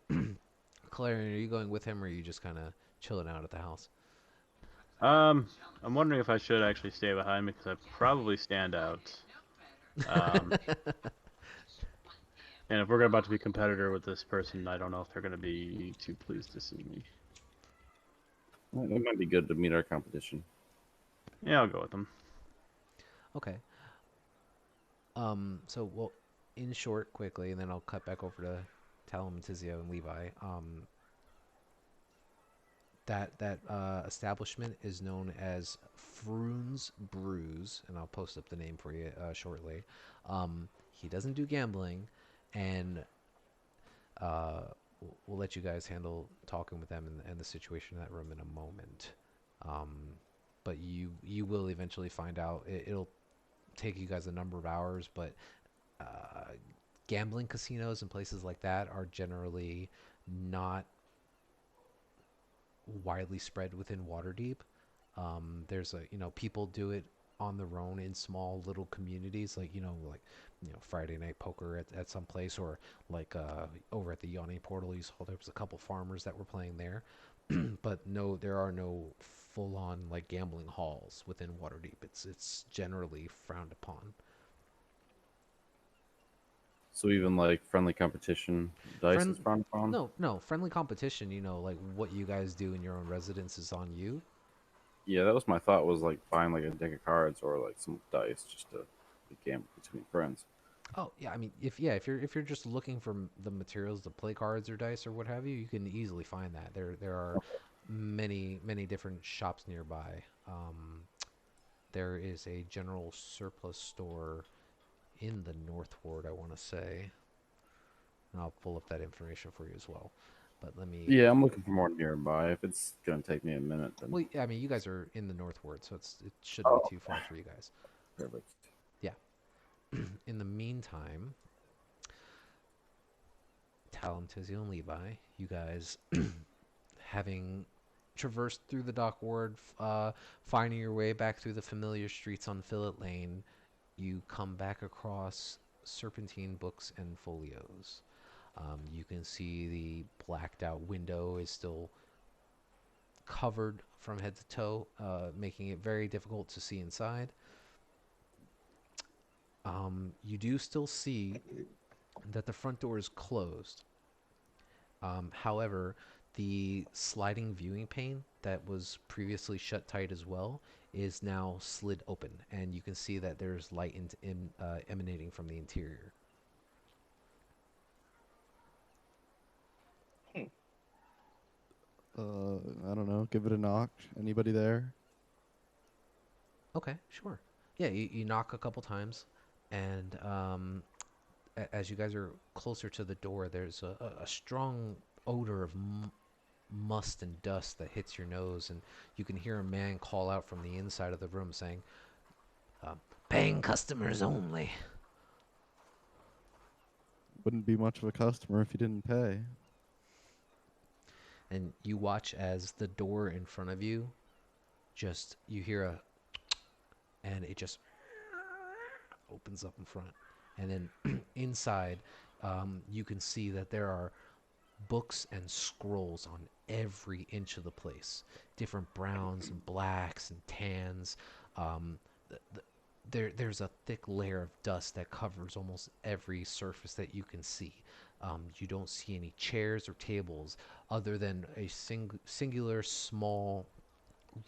Speaker 2: Clarion, are you going with him, or are you just kind of chilling out at the house?
Speaker 3: I'm wondering if I should actually stay behind because I probably stand out. Um, and if we're about to be competitor with this person, I don't know if they're gonna be too pleased to see me.
Speaker 1: Well, it might be good to meet our competition.
Speaker 3: Yeah, I'll go with them.
Speaker 2: Okay. So well, in short, quickly, and then I'll cut back over to Talum, Tizio, and Levi. That establishment is known as Froon's Brews, and I'll post up the name for you shortly. He doesn't do gambling, and we'll let you guys handle talking with them and the situation in that room in a moment. But you will eventually find out. It'll take you guys a number of hours, but gambling casinos and places like that are generally not widely spread within Waterdeep. There's people do it on their own in small little communities, like Friday night poker at some place, or like over at the Yawning Portal. You saw there was a couple farmers that were playing there, but no, there are no full on like gambling halls within Waterdeep. It's generally frowned upon.
Speaker 1: So even like friendly competition, dice
Speaker 2: Friend,
Speaker 1: is frowned upon.
Speaker 2: no, friendly competition. Like what you guys do in your own residence is on you.
Speaker 1: Yeah, that was my thought. Was like buying like a deck of cards or like some dice just to gamble between friends.
Speaker 2: Oh yeah, I mean if you're just looking for the materials to play cards or dice or what have you, you can easily find that. There are many different shops nearby. There is a general surplus store in the North Ward, I want to say, and I'll pull up that information for you as well. But let me.
Speaker 1: Yeah, I'm looking for more nearby. If it's gonna take me a minute, then
Speaker 2: Well, I mean, you guys are in the North Ward, so it shouldn't be too far for you guys.
Speaker 1: perfect.
Speaker 2: In the meantime, Talon, Tizio, and Levi, you guys, having traversed through the dock ward, finding your way back through the familiar streets on Fillet Lane, you come back across Serpentine Books and Folios. You can see the blacked out window is still covered from head to toe, making it very difficult to see inside. You do still see that the front door is closed, However, the sliding viewing pane that was previously shut tight as well is now slid open, and you can see that there's light emanating from the interior.
Speaker 4: I don't know. Give it a knock. Anybody there?
Speaker 2: Okay, sure. Yeah, you knock a couple times, and as you guys are closer to the door, there's a strong odor of must and dust that hits your nose, and you can hear a man call out from the inside of the room saying, "Paying customers only."
Speaker 4: Wouldn't be much of a customer if you didn't pay.
Speaker 2: And you watch as the door in front of you you hear and it just opens up in front. And then inside, you can see that there are books and scrolls on every inch of the place. Different browns and blacks and tans. There's a thick layer of dust that covers almost every surface that you can see. You don't see any chairs or tables other than a singular small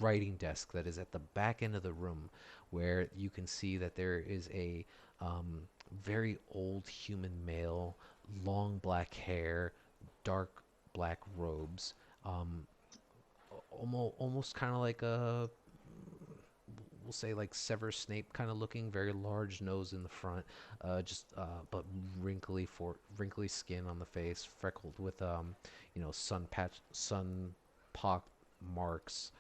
Speaker 2: writing desk that is at the back end of the room, where you can see that there is a very old human male, long black hair, dark black robes, almost kind of like a, we'll say like Severus Snape kind of looking, very large nose in the front, but wrinkly skin on the face, freckled with sun pock marks,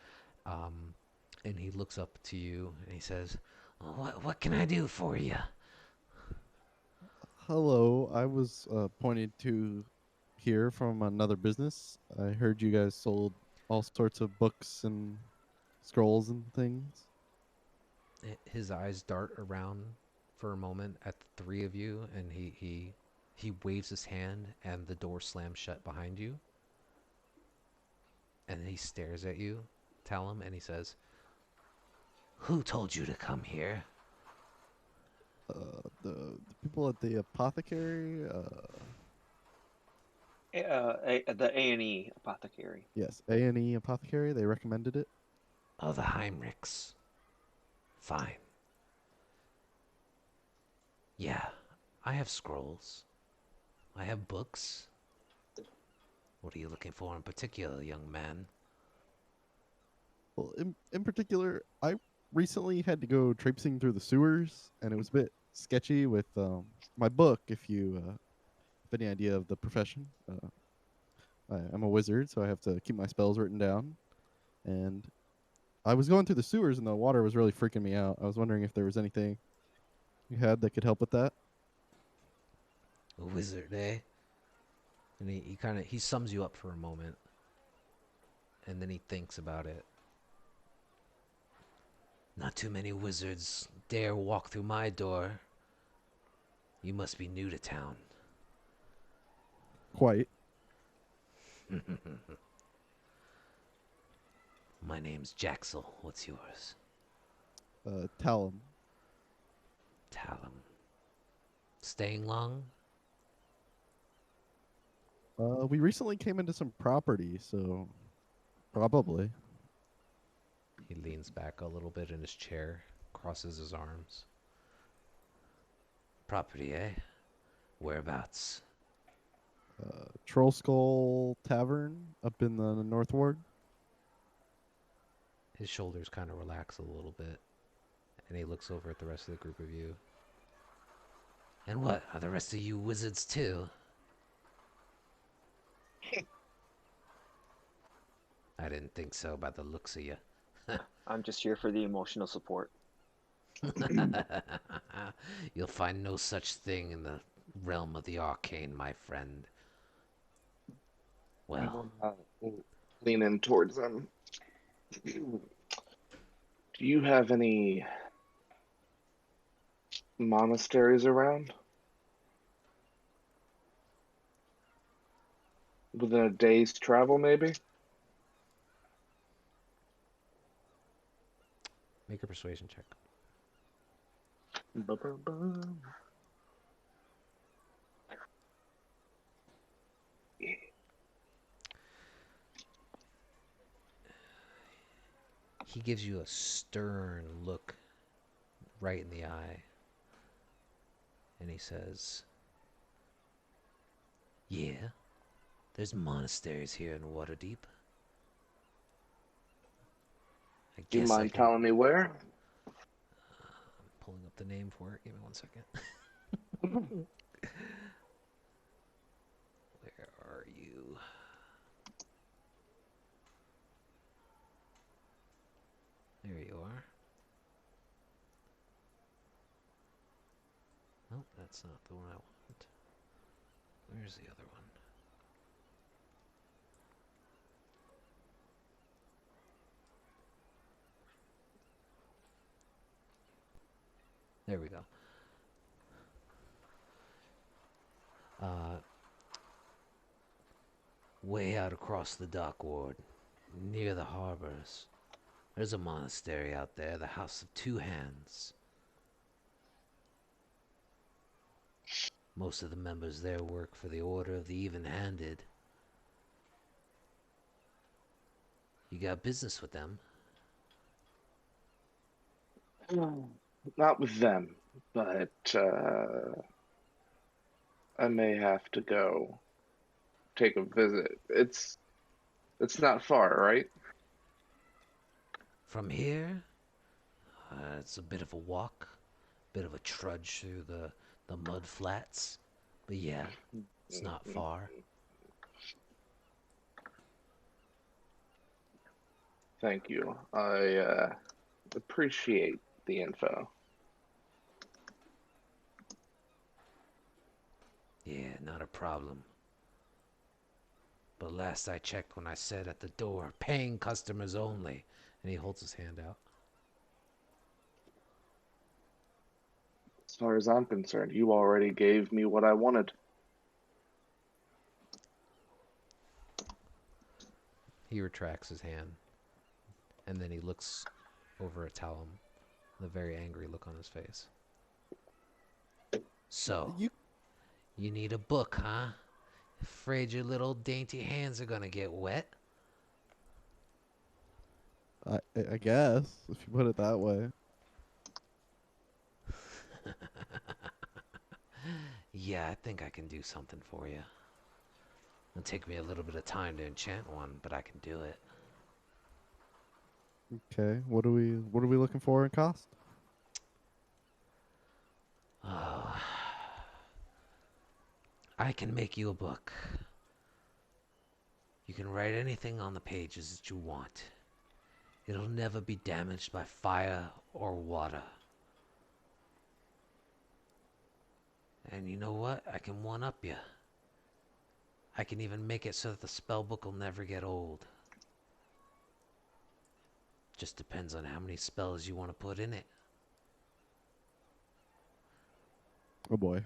Speaker 2: and he looks up to you and he says, "What can I do for you?"
Speaker 4: Hello, I was pointed to here from another business. I heard you guys sold all sorts of books and scrolls and things.
Speaker 2: His eyes dart around for a moment at the three of you, and he waves his hand, and the door slams shut behind you. And he stares at you, Talum, and he says, "Who told you to come here?"
Speaker 4: The people at the apothecary.
Speaker 5: The A&E apothecary.
Speaker 4: Yes, A&E apothecary. They recommended it.
Speaker 2: "Oh, the Heinrichs. Fine. Yeah, I have scrolls. I have books. What are you looking for in particular, young man?"
Speaker 4: Well, in particular, I recently had to go traipsing through the sewers, and it was a bit sketchy with my book. If you have any idea of the profession, I'm a wizard, so I have to keep my spells written down. And I was going through the sewers, and the water was really freaking me out. I was wondering if there was anything you had that could help with that.
Speaker 2: A wizard, eh? And he sums you up for a moment, and then he thinks about it. "Not too many wizards dare walk through my door. You must be new to town."
Speaker 4: Quite.
Speaker 2: "My name's Jaxel. What's yours?"
Speaker 4: Talum.
Speaker 2: "Talum. Staying long?"
Speaker 4: We recently came into some property, so probably.
Speaker 2: He leans back a little bit in his chair, crosses his arms. "Property, eh? Whereabouts?"
Speaker 4: Troll Skull Tavern up in the North Ward.
Speaker 2: His shoulders kind of relax a little bit, and he looks over at the rest of the group of you. "And what, are the rest of you wizards too?" "I didn't think so by the looks of you."
Speaker 5: I'm just here for the emotional support.
Speaker 2: "You'll find no such thing in the realm of the arcane, my friend." "Well,
Speaker 6: Lean in towards them. Do you have any monasteries around? Within a day's travel, maybe?
Speaker 2: make a persuasion check."
Speaker 6: Ba-ba-ba.
Speaker 2: gives you a stern look right in the eye. And he says, "Yeah, there's monasteries here in Waterdeep. I
Speaker 6: Do you
Speaker 2: guess I
Speaker 6: mind
Speaker 2: can."
Speaker 6: telling me where?
Speaker 2: I'm pulling up the name for it. Give me 1 second. Where are you? There you are. Nope, that's not the one I want. Where's the other one? There we go. Way out across the dock ward, near the harbors, there's a monastery out there, the House of Two Hands. Most of the members there work for the Order of the Even-Handed. You got business with them?
Speaker 6: Not with them, but I may have to go take a visit. It's not far, right?
Speaker 2: From here, it's a bit of a walk, bit of a trudge through the mud flats. But yeah, it's not far.
Speaker 6: Thank you. I appreciate the info.
Speaker 2: Yeah, not a problem. But last I checked, when I said at the door, paying customers only, and he holds his hand out.
Speaker 6: As far as I'm concerned, you already gave me what I wanted.
Speaker 2: He retracts his hand, and then he looks over at Talum, with a very angry look on his face. So, you need a book, huh? Afraid your little dainty hands are gonna get wet?
Speaker 4: I guess, if you put it that way.
Speaker 2: Yeah, I think I can do something for you. It'll take me a little bit of time to enchant one, but I can do it.
Speaker 4: Okay, what are we looking for in cost?
Speaker 2: Oh, I can make you a book. You can write anything on the pages that you want. It'll never be damaged by fire or water. And you know what? I can one-up you. I can even make it so that the spell book will never get old. Just depends on how many spells you want to put in it.
Speaker 4: Oh boy.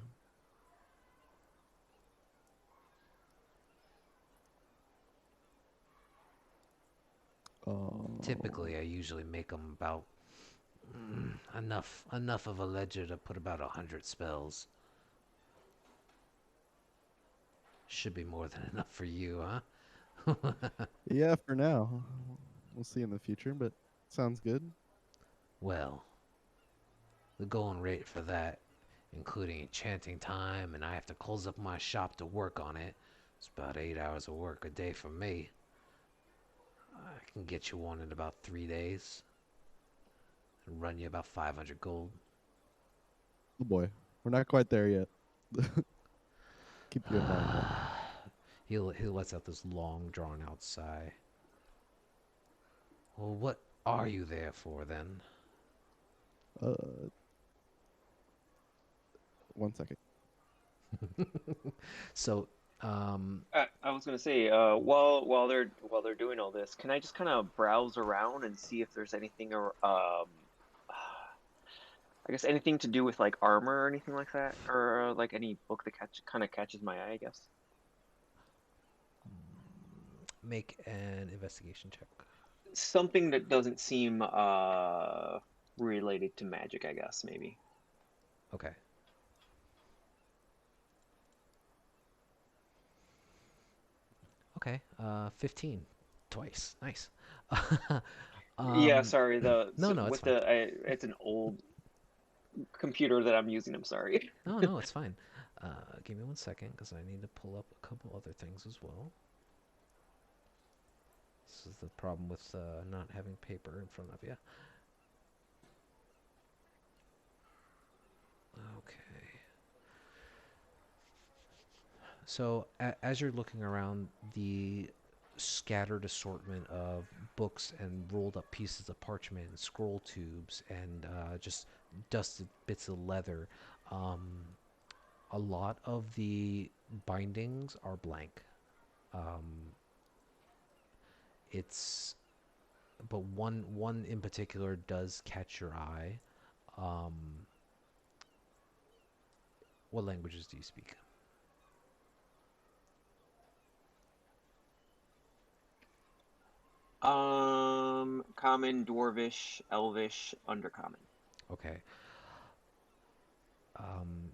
Speaker 2: Typically, I usually make them about enough of a ledger to put about 100 spells. Should be more than enough for you, huh?
Speaker 4: Yeah, for now. We'll see in the future, but sounds good.
Speaker 2: Well, the going rate for that, including enchanting time, and I have to close up my shop to work on it, it's about 8 hours of work a day for me. I can get you one in about 3 days and run you about 500 gold.
Speaker 4: Oh boy, we're not quite there yet. Keep you in mind.
Speaker 2: He lets out this long, drawn-out sigh. Well, what are you there for, then?
Speaker 4: 1 second.
Speaker 2: So,
Speaker 5: I was gonna say, while they're doing all this, can I just kind of browse around and see if there's anything, or I guess anything to do with like armor or anything like that, or like any book that catches my eye, I guess.
Speaker 2: make an investigation check.
Speaker 5: Something that doesn't seem related to magic, I guess, maybe.
Speaker 2: Okay. Okay, 15. Twice. Nice.
Speaker 5: Yeah,
Speaker 2: Um,
Speaker 5: sorry.
Speaker 2: no, no, it's
Speaker 5: With
Speaker 2: fine.
Speaker 5: it's an old computer that I'm using. I'm sorry.
Speaker 2: No, no, it's fine. Give me 1 second because I need to pull up a couple other things as well. This is the problem with not having paper in front of you. Okay. So as you're looking around, the scattered assortment of books and rolled up pieces of parchment and scroll tubes and just dusted bits of leather, um, a lot of the bindings are blank. Um, it's but one in particular does catch your eye. Um, what languages do you speak?
Speaker 5: Common, Dwarvish, Elvish, Undercommon.
Speaker 2: Okay. Um,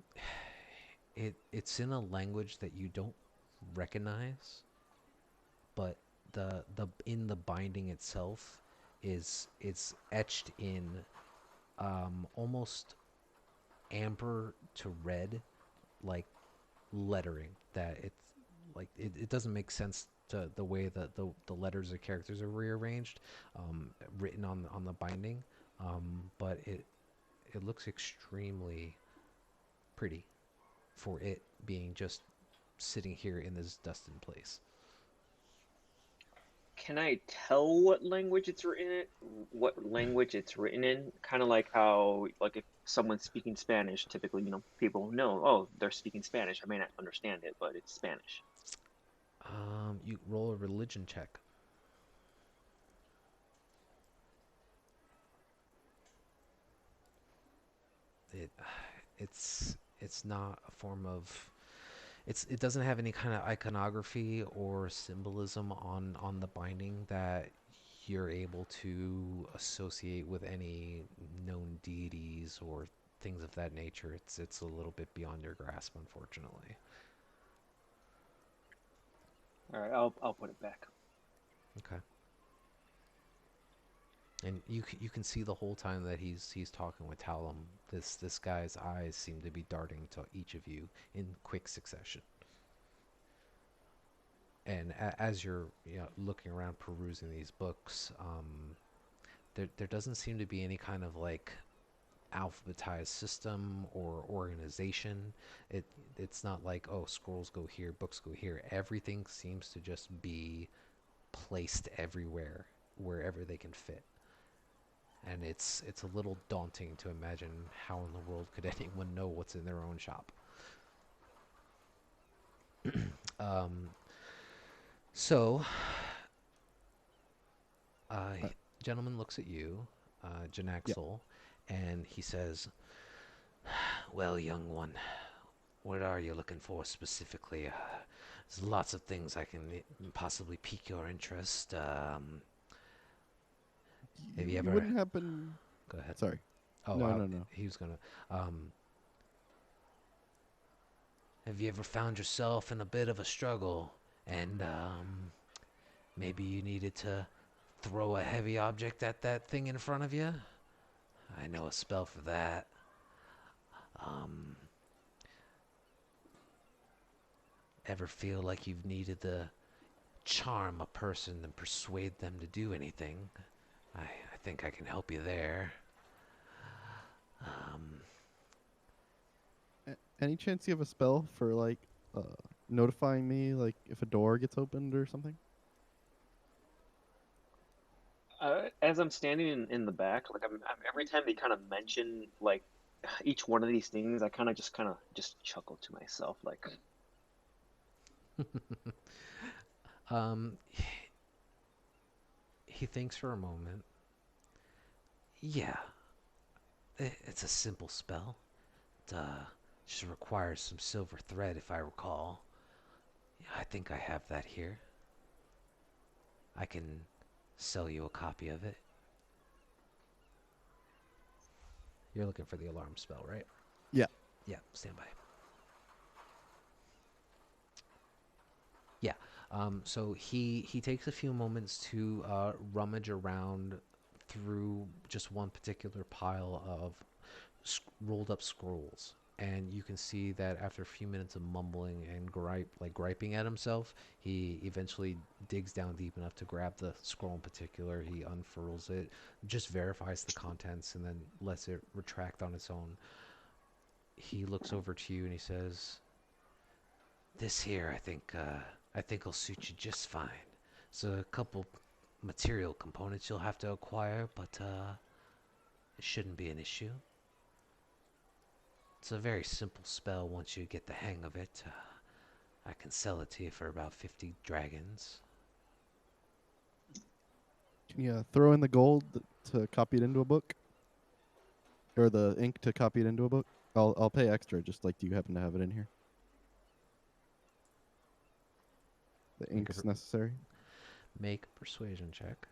Speaker 2: it's in a language that you don't recognize, but the in the binding itself is it's etched in almost amber to red like lettering that it's like it doesn't make sense to the way that the letters or characters are rearranged, written on the binding, but it looks extremely pretty for it being just sitting here in this dusted place.
Speaker 5: Can I tell what language it's written in? What language it's written in? Kind of like how, like if someone's speaking Spanish, typically, people know, oh, they're speaking Spanish. I may not understand it, but it's Spanish.
Speaker 2: You roll a religion check. It it's not a form of it doesn't have any kind of iconography or symbolism on the binding that you're able to associate with any known deities or things of that nature. It's a little bit beyond your grasp, unfortunately.
Speaker 5: All right, I'll put it back.
Speaker 2: Okay. And you can see the whole time that he's talking with Talum, this guy's eyes seem to be darting to each of you in quick succession. And as you're looking around perusing these books, there doesn't seem to be any kind of like alphabetized system or organization. It's not like, oh, scrolls go here, books go here. Everything seems to just be placed everywhere wherever they can fit. And it's a little daunting to imagine how in the world could anyone know what's in their own shop. um, so, gentleman looks at you, Janaxel, and he says, "Well, young one, what are you looking for specifically? There's lots of things I can possibly pique your interest. Have you ever?
Speaker 4: wouldn't happen.
Speaker 2: Go ahead.
Speaker 4: Sorry.
Speaker 2: Oh,
Speaker 4: No.
Speaker 2: he was gonna. Have you ever found yourself in a bit of a struggle, and maybe you needed to throw a heavy object at that thing in front of you? I know a spell for that. Ever feel like you've needed to charm a person and persuade them to do anything? I think I can help you there.
Speaker 4: Any chance you have a spell for like notifying me, like if a door gets opened or something?
Speaker 5: As I'm standing in the back, like I'm every time they kind of mention like each one of these things, I kind of just chuckle to myself, like,
Speaker 2: Um, he thinks for a moment. Yeah, it's a simple spell. It just requires some silver thread, if I recall. Yeah, I think I have that here. I can sell you a copy of it. You're looking for the alarm spell, right?
Speaker 4: Yeah.
Speaker 2: Yeah, stand by. Yeah. So he takes a few moments to rummage around through just one particular pile of rolled up scrolls, and you can see that after a few minutes of mumbling and griping at himself, he eventually digs down deep enough to grab the scroll in particular. He unfurls it, just verifies the contents, and then lets it retract on its own. He looks over to you and he says, "This here, I think will suit you just fine. So a couple material components you'll have to acquire, but it shouldn't be an issue. It's a very simple spell once you get the hang of it. I can sell it to you for about 50 dragons."
Speaker 4: Can you throw in the gold to copy it into a book, or the ink to copy it into a book? I'll pay extra. Just like, do you happen to have it in here? The
Speaker 2: Make
Speaker 4: ink's
Speaker 2: a
Speaker 4: necessary.
Speaker 2: Make a persuasion check.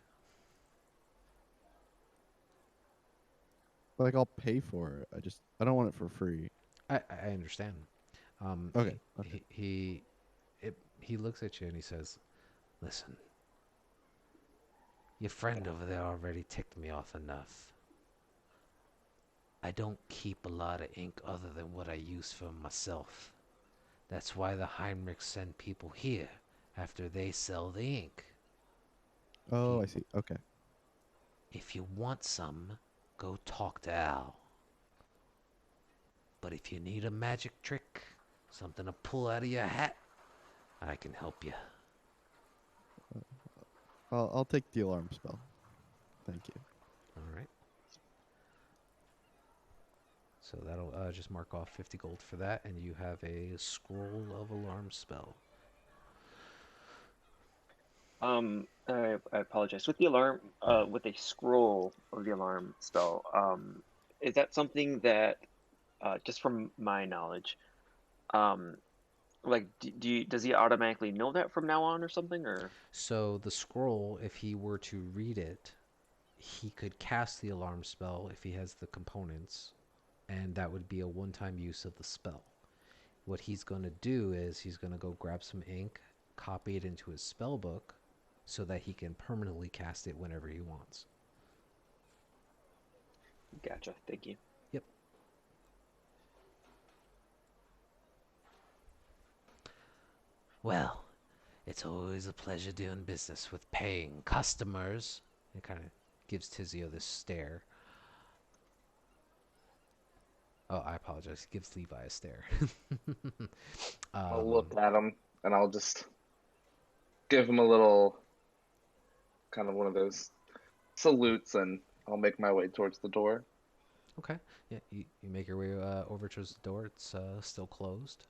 Speaker 4: Like, I'll pay for it. I don't want it for free.
Speaker 2: I understand.
Speaker 4: Okay. Okay.
Speaker 2: He looks at you and he says, "Listen, your friend over there already ticked me off enough. I don't keep a lot of ink other than what I use for myself. That's why the Heinrichs send people here after they sell the ink.
Speaker 4: Oh,
Speaker 2: He-
Speaker 4: I see. Okay.
Speaker 2: If you want some, go talk to Al. But if you need a magic trick, something to pull out of your hat, I can help you."
Speaker 4: I'll take the alarm spell. Thank you.
Speaker 2: All right. So that'll just mark off 50 gold for that, and you have a scroll of alarm spell.
Speaker 5: I apologize. With the alarm, with a scroll of the alarm spell, is that something that, just from my knowledge, like, does he automatically know that from now on or something, or?
Speaker 2: So the scroll, if he were to read it, he could cast the alarm spell if he has the components, and that would be a one-time use of the spell. What he's going to do is he's going to go grab some ink, copy it into his spell book, so that he can permanently cast it whenever he wants.
Speaker 5: Gotcha. Thank you.
Speaker 2: Yep. "Well, it's always a pleasure doing business with paying customers." It kind of gives Tizio this stare. Oh, I apologize. Gives Levi a stare.
Speaker 6: I'll look at him and I'll just give him a little, kind of one of those salutes, and I'll make my way towards the door.
Speaker 2: Okay. Yeah, you make your way over towards the door. It's still closed.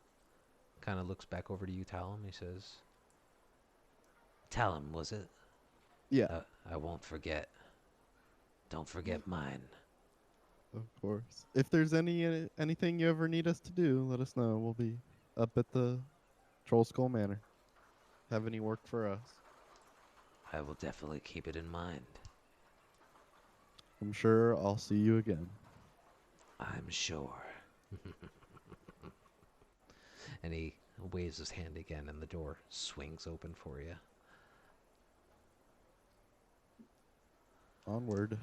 Speaker 2: Kind of looks back over to you, Talon. He says, "Talon, was it?
Speaker 4: Yeah,
Speaker 2: I won't forget. Don't forget mine."
Speaker 4: of course. If there's anything you ever need us to do, let us know. We'll be up at the Troll Skull Manor. Have any work for us?
Speaker 2: "I will definitely keep it in mind."
Speaker 4: I'm sure I'll see you again.
Speaker 2: "I'm sure." And he waves his hand again, and the door swings open for you.
Speaker 4: Onward.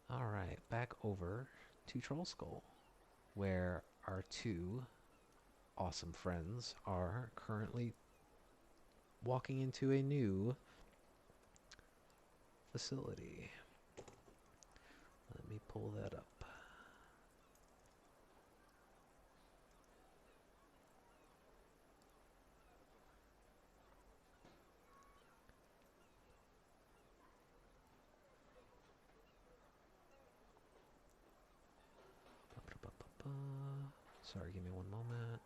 Speaker 2: All right, back over to Troll Skull, where our two awesome friends are currently walking into a new facility. Let me pull that up. Sorry, give me one moment.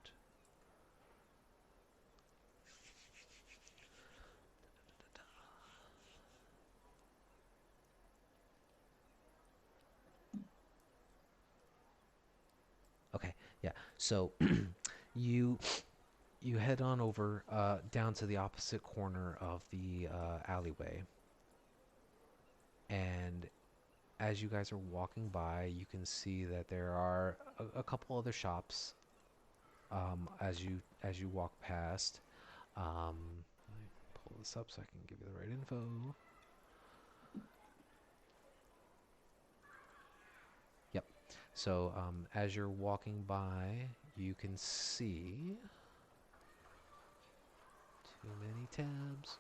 Speaker 2: Okay, yeah. So you head on over down to the opposite corner of the alleyway, and as you guys are walking by, you can see that there are a couple other shops as you walk past. Let me pull this up so I can give you the right info. Yep. So as you're walking by, you can see too many tabs.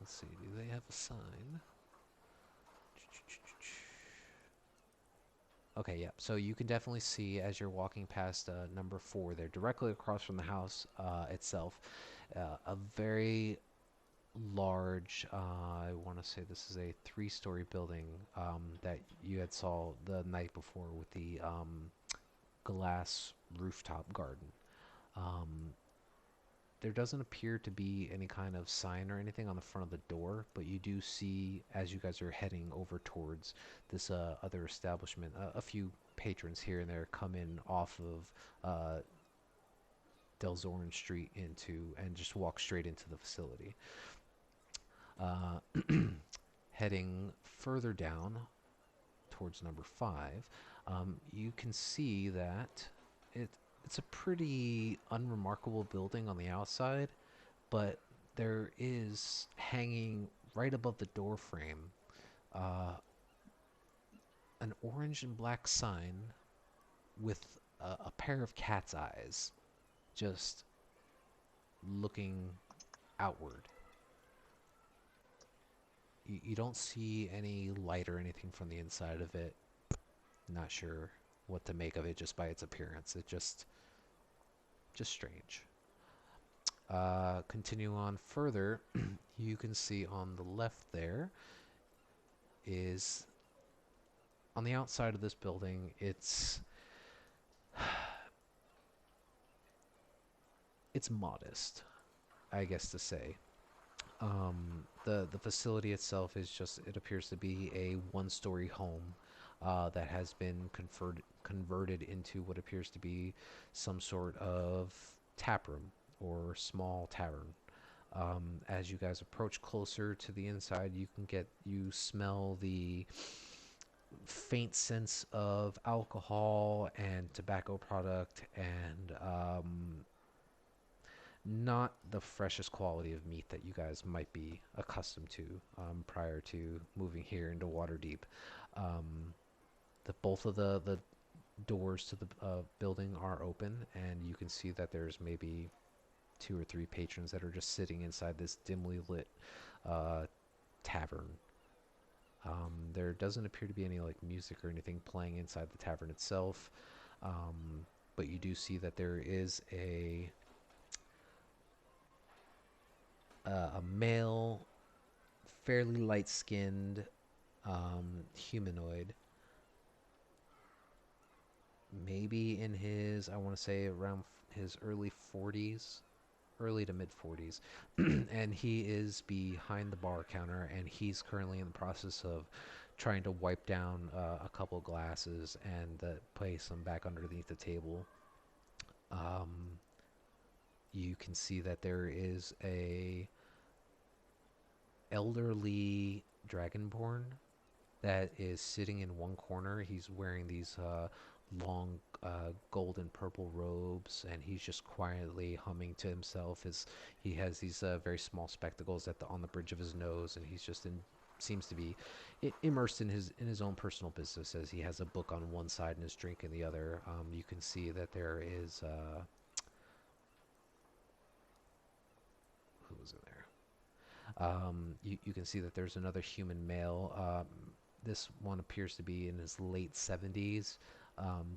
Speaker 2: Let's see, do they have a sign? Okay, yeah. So you can definitely see as you're walking past number 4 there, directly across from the house itself, a very large, I want to say this is a 3-story building that you had saw the night before with the glass rooftop garden. There doesn't appear to be any kind of sign or anything on the front of the door, but you do see, as you guys are heading over towards this other establishment, a few patrons here and there come in off of Del Zoran Street and just walk straight into the facility. Heading further down towards number 5, you can see that it's a pretty unremarkable building on the outside, but there is hanging right above the door frame an orange and black sign with a pair of cat's eyes just looking outward. You don't see any light or anything from the inside of it. Not sure what to make of it just by its appearance. It just strange. Continue on further, you can see on the left there is, on the outside of this building, it's modest, I guess to say. The facility itself is just, it appears to be a 1-story home that has been converted into what appears to be some sort of tap room or small tavern. As you guys approach closer to the inside, you smell the faint sense of alcohol and tobacco product, and not the freshest quality of meat that you guys might be accustomed to prior to moving here into Waterdeep. Both of the doors to the building are open, and you can see that there's maybe 2 or 3 patrons that are just sitting inside this dimly lit tavern. There doesn't appear to be any like music or anything playing inside the tavern itself, but you do see that there is a male, fairly light-skinned humanoid, maybe in his, I want to say around his early to mid 40s, and he is behind the bar counter, and he's currently in the process of trying to wipe down a couple glasses and place them back underneath the table. You can see that there is a elderly dragonborn that is sitting in one corner. He's wearing these long gold and purple robes, and he's just quietly humming to himself. He has these very small spectacles on the bridge of his nose, and he's just seems to be immersed in his own personal business, as he has a book on one side and his drink in the other. You can see that there is who was in there? You can see that there's another human male. This one appears to be in his late 70s.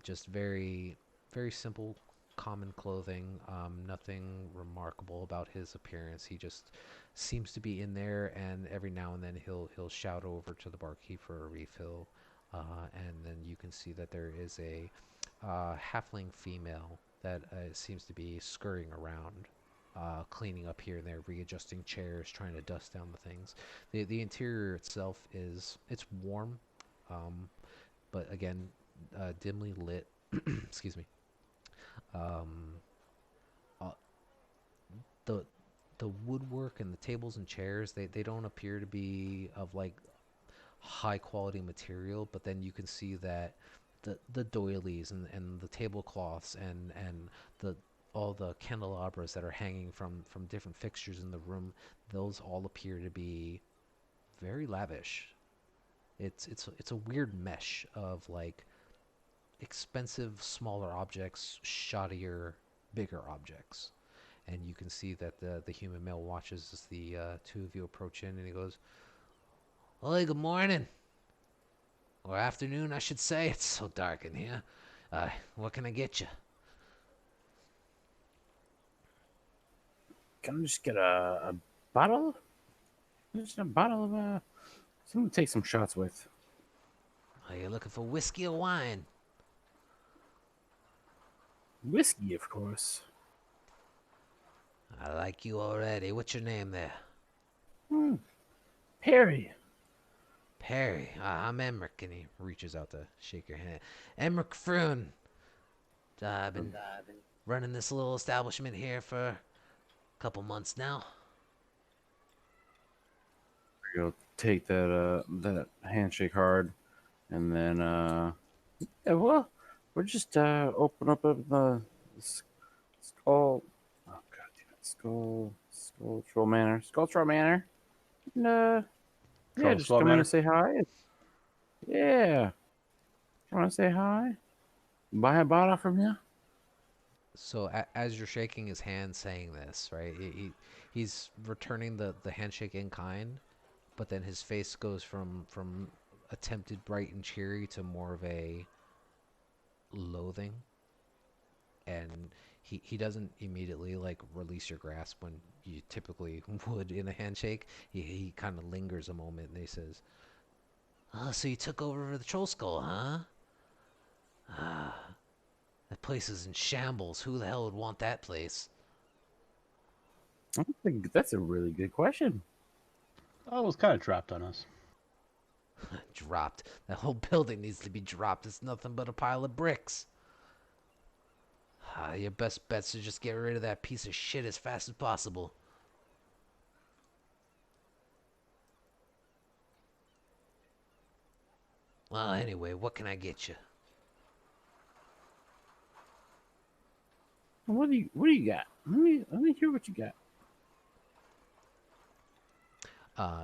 Speaker 2: Just very, very simple, common clothing. Nothing remarkable about his appearance. He just seems to be in there, and every now and then he'll shout over to the barkeep for a refill. And then you can see that there is a halfling female that seems to be scurrying around, cleaning up here and there, readjusting chairs, trying to dust down the things. The interior itself it's warm, but again, dimly lit. Excuse me. The woodwork and the tables and chairs, they don't appear to be of like high quality material, but then you can see that the doilies and the tablecloths and the all the candelabras that are hanging from different fixtures in the room, those all appear to be very lavish. It's a weird mesh of like expensive smaller objects, shoddier bigger objects. And you can see that the human male watches as the two of you approach in, and he goes, "Hey, good morning, or afternoon, I should say. It's so dark in here. What can I get you?"
Speaker 1: Can I just get a bottle? Just a bottle of something to take some shots with.
Speaker 2: Are you looking for whiskey or wine?
Speaker 1: Whiskey, of course.
Speaker 2: I like you already. What's your name there?
Speaker 1: Perry.
Speaker 2: Perry. I'm Emmerich, and he reaches out to shake your hand. Emmerich Froon. I've been running this little establishment here for a couple months now.
Speaker 1: You'll take that handshake hard, and then yeah, well, we're just open up the skull. Oh god damn it, Skulltroll Manor. Skulltroll Manor. And yeah, just
Speaker 3: Skull
Speaker 1: come in
Speaker 3: Manor?
Speaker 1: and say hi. Yeah, come and say hi. Buy a bottle from you.
Speaker 2: So as you're shaking his hand, saying this, right? He's returning the handshake in kind, but then his face goes from attempted bright and cheery to more of a loathing, and he doesn't immediately like release your grasp when you typically would in a handshake. He kind of lingers a moment, and he says, "Oh, so you took over the Troll Skull, huh? Ah, that place is in shambles. Who the hell would want that place?"
Speaker 1: I think that's a really good question.
Speaker 3: Oh, it was kind of dropped on us.
Speaker 2: Dropped. That whole building needs to be dropped. It's nothing but a pile of bricks. Your best bet's to just get rid of that piece of shit as fast as possible. Well, anyway, what can I get you?
Speaker 1: What do you got? Let me hear what you got.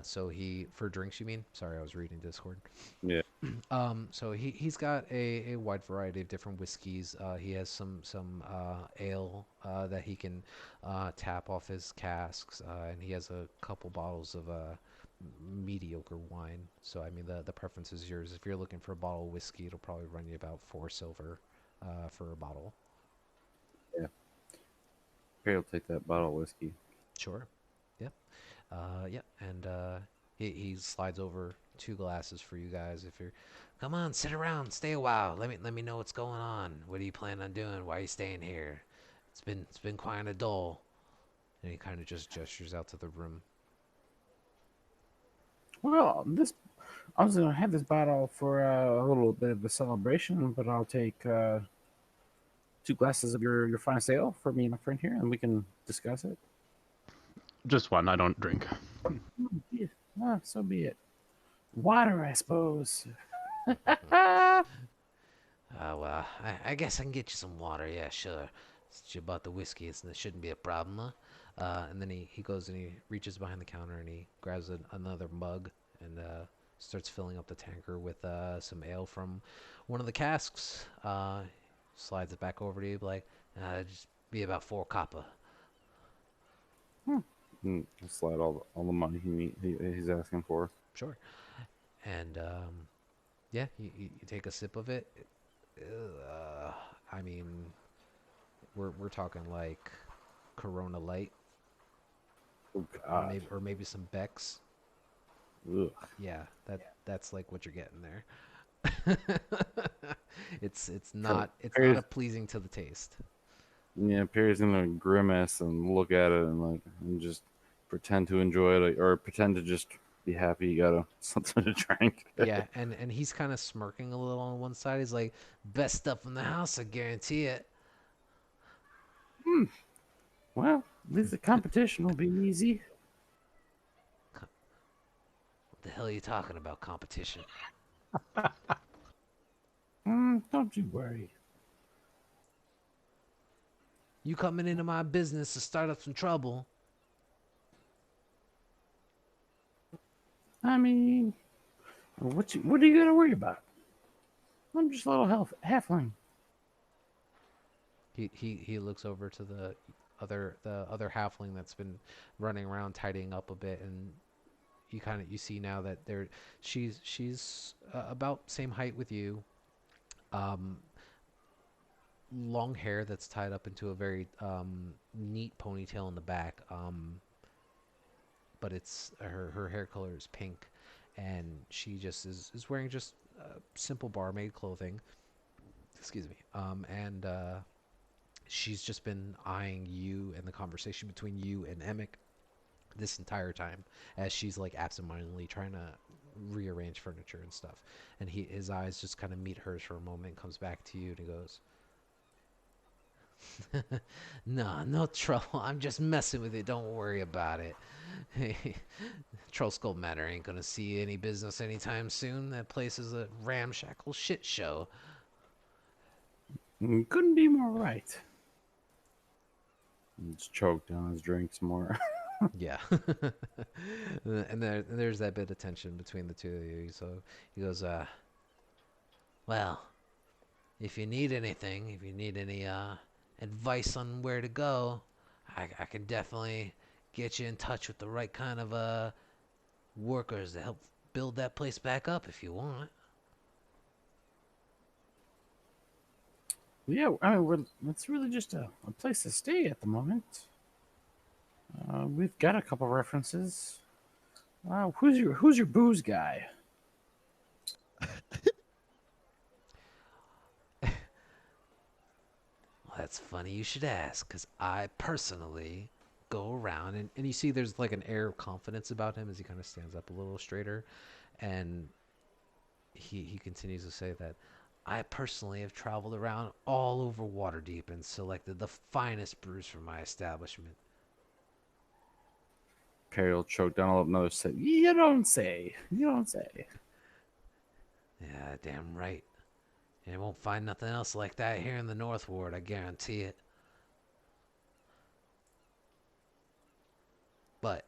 Speaker 2: So he, for drinks, you mean? Sorry, I was reading Discord.
Speaker 1: Yeah.
Speaker 2: So he's got a wide variety of different whiskeys. He has some ale that he can tap off his casks, and he has a couple bottles of mediocre wine. So I mean, the preference is yours. If you're looking for a bottle of whiskey, it'll probably run you about 4 silver for a bottle.
Speaker 1: Perry will take that bottle of whiskey.
Speaker 2: Sure. Yep. Yep. And he slides over 2 glasses for you guys. If you're, come on, sit around, stay a while. Let me know what's going on. What do you plan on doing? Why are you staying here? It's been kind of dull. And he kind of just gestures out to the room.
Speaker 1: Well, I was gonna have this bottle for a little bit of a celebration, but I'll take 2 glasses of your finest ale for me and my friend here, and we can discuss it.
Speaker 3: Just one. I don't drink.
Speaker 1: Yeah. So be it. Water, I suppose.
Speaker 2: Well, I guess I can get you some water. Yeah, sure. Since you bought the whiskey, it shouldn't be a problem, huh? And then he goes and he reaches behind the counter and he grabs another mug and starts filling up the tanker with some ale from one of the casks. Slides it back over to you, like, just be about 4 copper.
Speaker 1: He'll slide all the money he's asking for.
Speaker 2: Sure. And yeah, you take a sip of it. I mean, we're talking like Corona Light,
Speaker 1: Oh God.
Speaker 2: or maybe some Beck's.
Speaker 1: Ugh.
Speaker 2: Yeah, that's like what you're getting there. it's not
Speaker 1: Perry's-
Speaker 2: pleasing to the taste.
Speaker 1: Yeah, Perry's gonna grimace and look at it and just pretend to enjoy it, or pretend to just be happy he got something to drink.
Speaker 2: Yeah, and he's kind of smirking a little on one side. He's like, "Best stuff in the house, I guarantee it."
Speaker 1: Well, at least the competition will be easy.
Speaker 2: What the hell are you talking about, competition?
Speaker 1: Don't you worry.
Speaker 2: You coming into my business to start up some trouble.
Speaker 1: I mean, what are you gonna worry about? I'm just a little halfling.
Speaker 2: He looks over to the other halfling that's been running around tidying up a bit, and you see now that she's about same height with you. Um, long hair that's tied up into a very neat ponytail in the back. But it's her hair color is pink, and she just is wearing just simple barmaid clothing. Excuse me. And she's just been eyeing you and the conversation between you and Emic this entire time, as she's like absentmindedly trying to rearrange furniture and stuff. And his eyes just kind of meet hers for a moment, comes back to you, and he goes, "Nah, no trouble. I'm just messing with it. Don't worry about it. Troll Skull Manor ain't gonna see any business anytime soon. That place is a ramshackle shit show."
Speaker 1: Couldn't be more right. He's choked on his drinks more.
Speaker 2: Yeah. And there's that bit of tension between the two of you. So he goes, well, if you need anything, if you need any advice on where to go, I can definitely get you in touch with the right kind of workers to help build that place back up if you want.
Speaker 1: Yeah, I mean, it's really just a place to stay at the moment. We've got a couple references. Who's your booze guy?
Speaker 2: Well, that's funny you should ask, because I personally go around, and you see there's like an air of confidence about him as he kind of stands up a little straighter, and he continues to say that I personally have traveled around all over Waterdeep and selected the finest brews for my establishment.
Speaker 1: Perry will choke down another sip. You don't say. You don't say.
Speaker 2: Yeah, damn right. And you won't find nothing else like that here in the North Ward, I guarantee it. But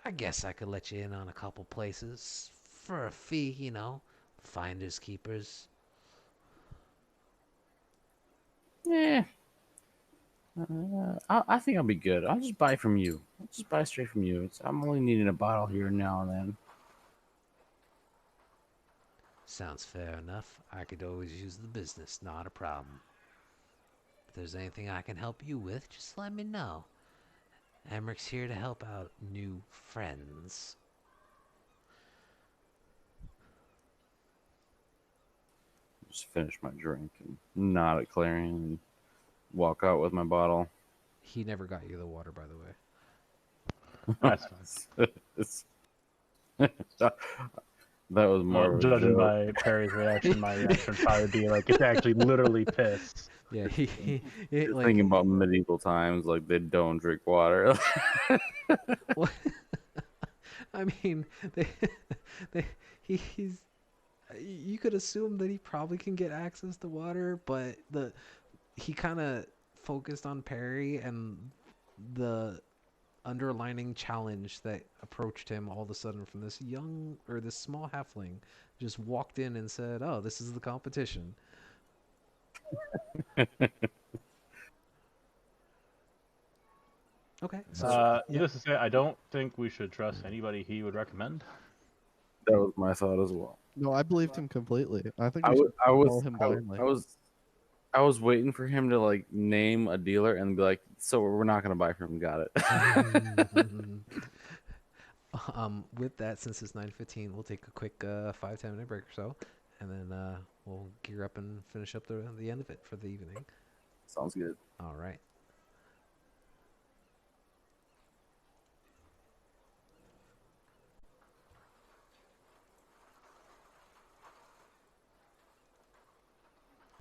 Speaker 2: I guess I could let you in on a couple places for a fee, you know. Finders keepers.
Speaker 1: Yeah. I think I'll be good. I'll just buy from you. I'll just buy straight from you. I'm only needing a bottle here now and then.
Speaker 2: Sounds fair enough. I could always use the business, not a problem. If there's anything I can help you with, just let me know. Emmerich's here to help out new friends.
Speaker 1: Just finish my drink and nod at Clarion and walk out with my bottle.
Speaker 2: He never got you the water, by the way.
Speaker 3: That's fine.
Speaker 1: That was more of a
Speaker 3: Judging
Speaker 1: joke.
Speaker 3: by Perry's reaction, my reaction would probably be like it's actually literally piss.
Speaker 2: Yeah,
Speaker 1: You're
Speaker 2: like,
Speaker 1: thinking about medieval times, like they don't drink water.
Speaker 2: what? I mean, he's. You could assume that he probably can get access to water, but he kind of focused on Perry and the underlining challenge that approached him all of a sudden from this this small halfling just walked in and said, "Oh, this is the competition." Okay, so
Speaker 3: Needless to say, I don't think we should trust anybody he would recommend.
Speaker 1: That was my thought as well.
Speaker 4: No, I believed him completely. I think
Speaker 1: I
Speaker 4: we should follow
Speaker 1: was
Speaker 4: him
Speaker 1: I,
Speaker 4: blindly.
Speaker 1: I was waiting for him to like name a dealer and be like, "So we're not gonna buy from him." Got it.
Speaker 2: with that, since it's 9:15, we'll take a quick 5-10 minute break or so, and then we'll gear up and finish up the end of it for the evening.
Speaker 1: Sounds good.
Speaker 2: All right.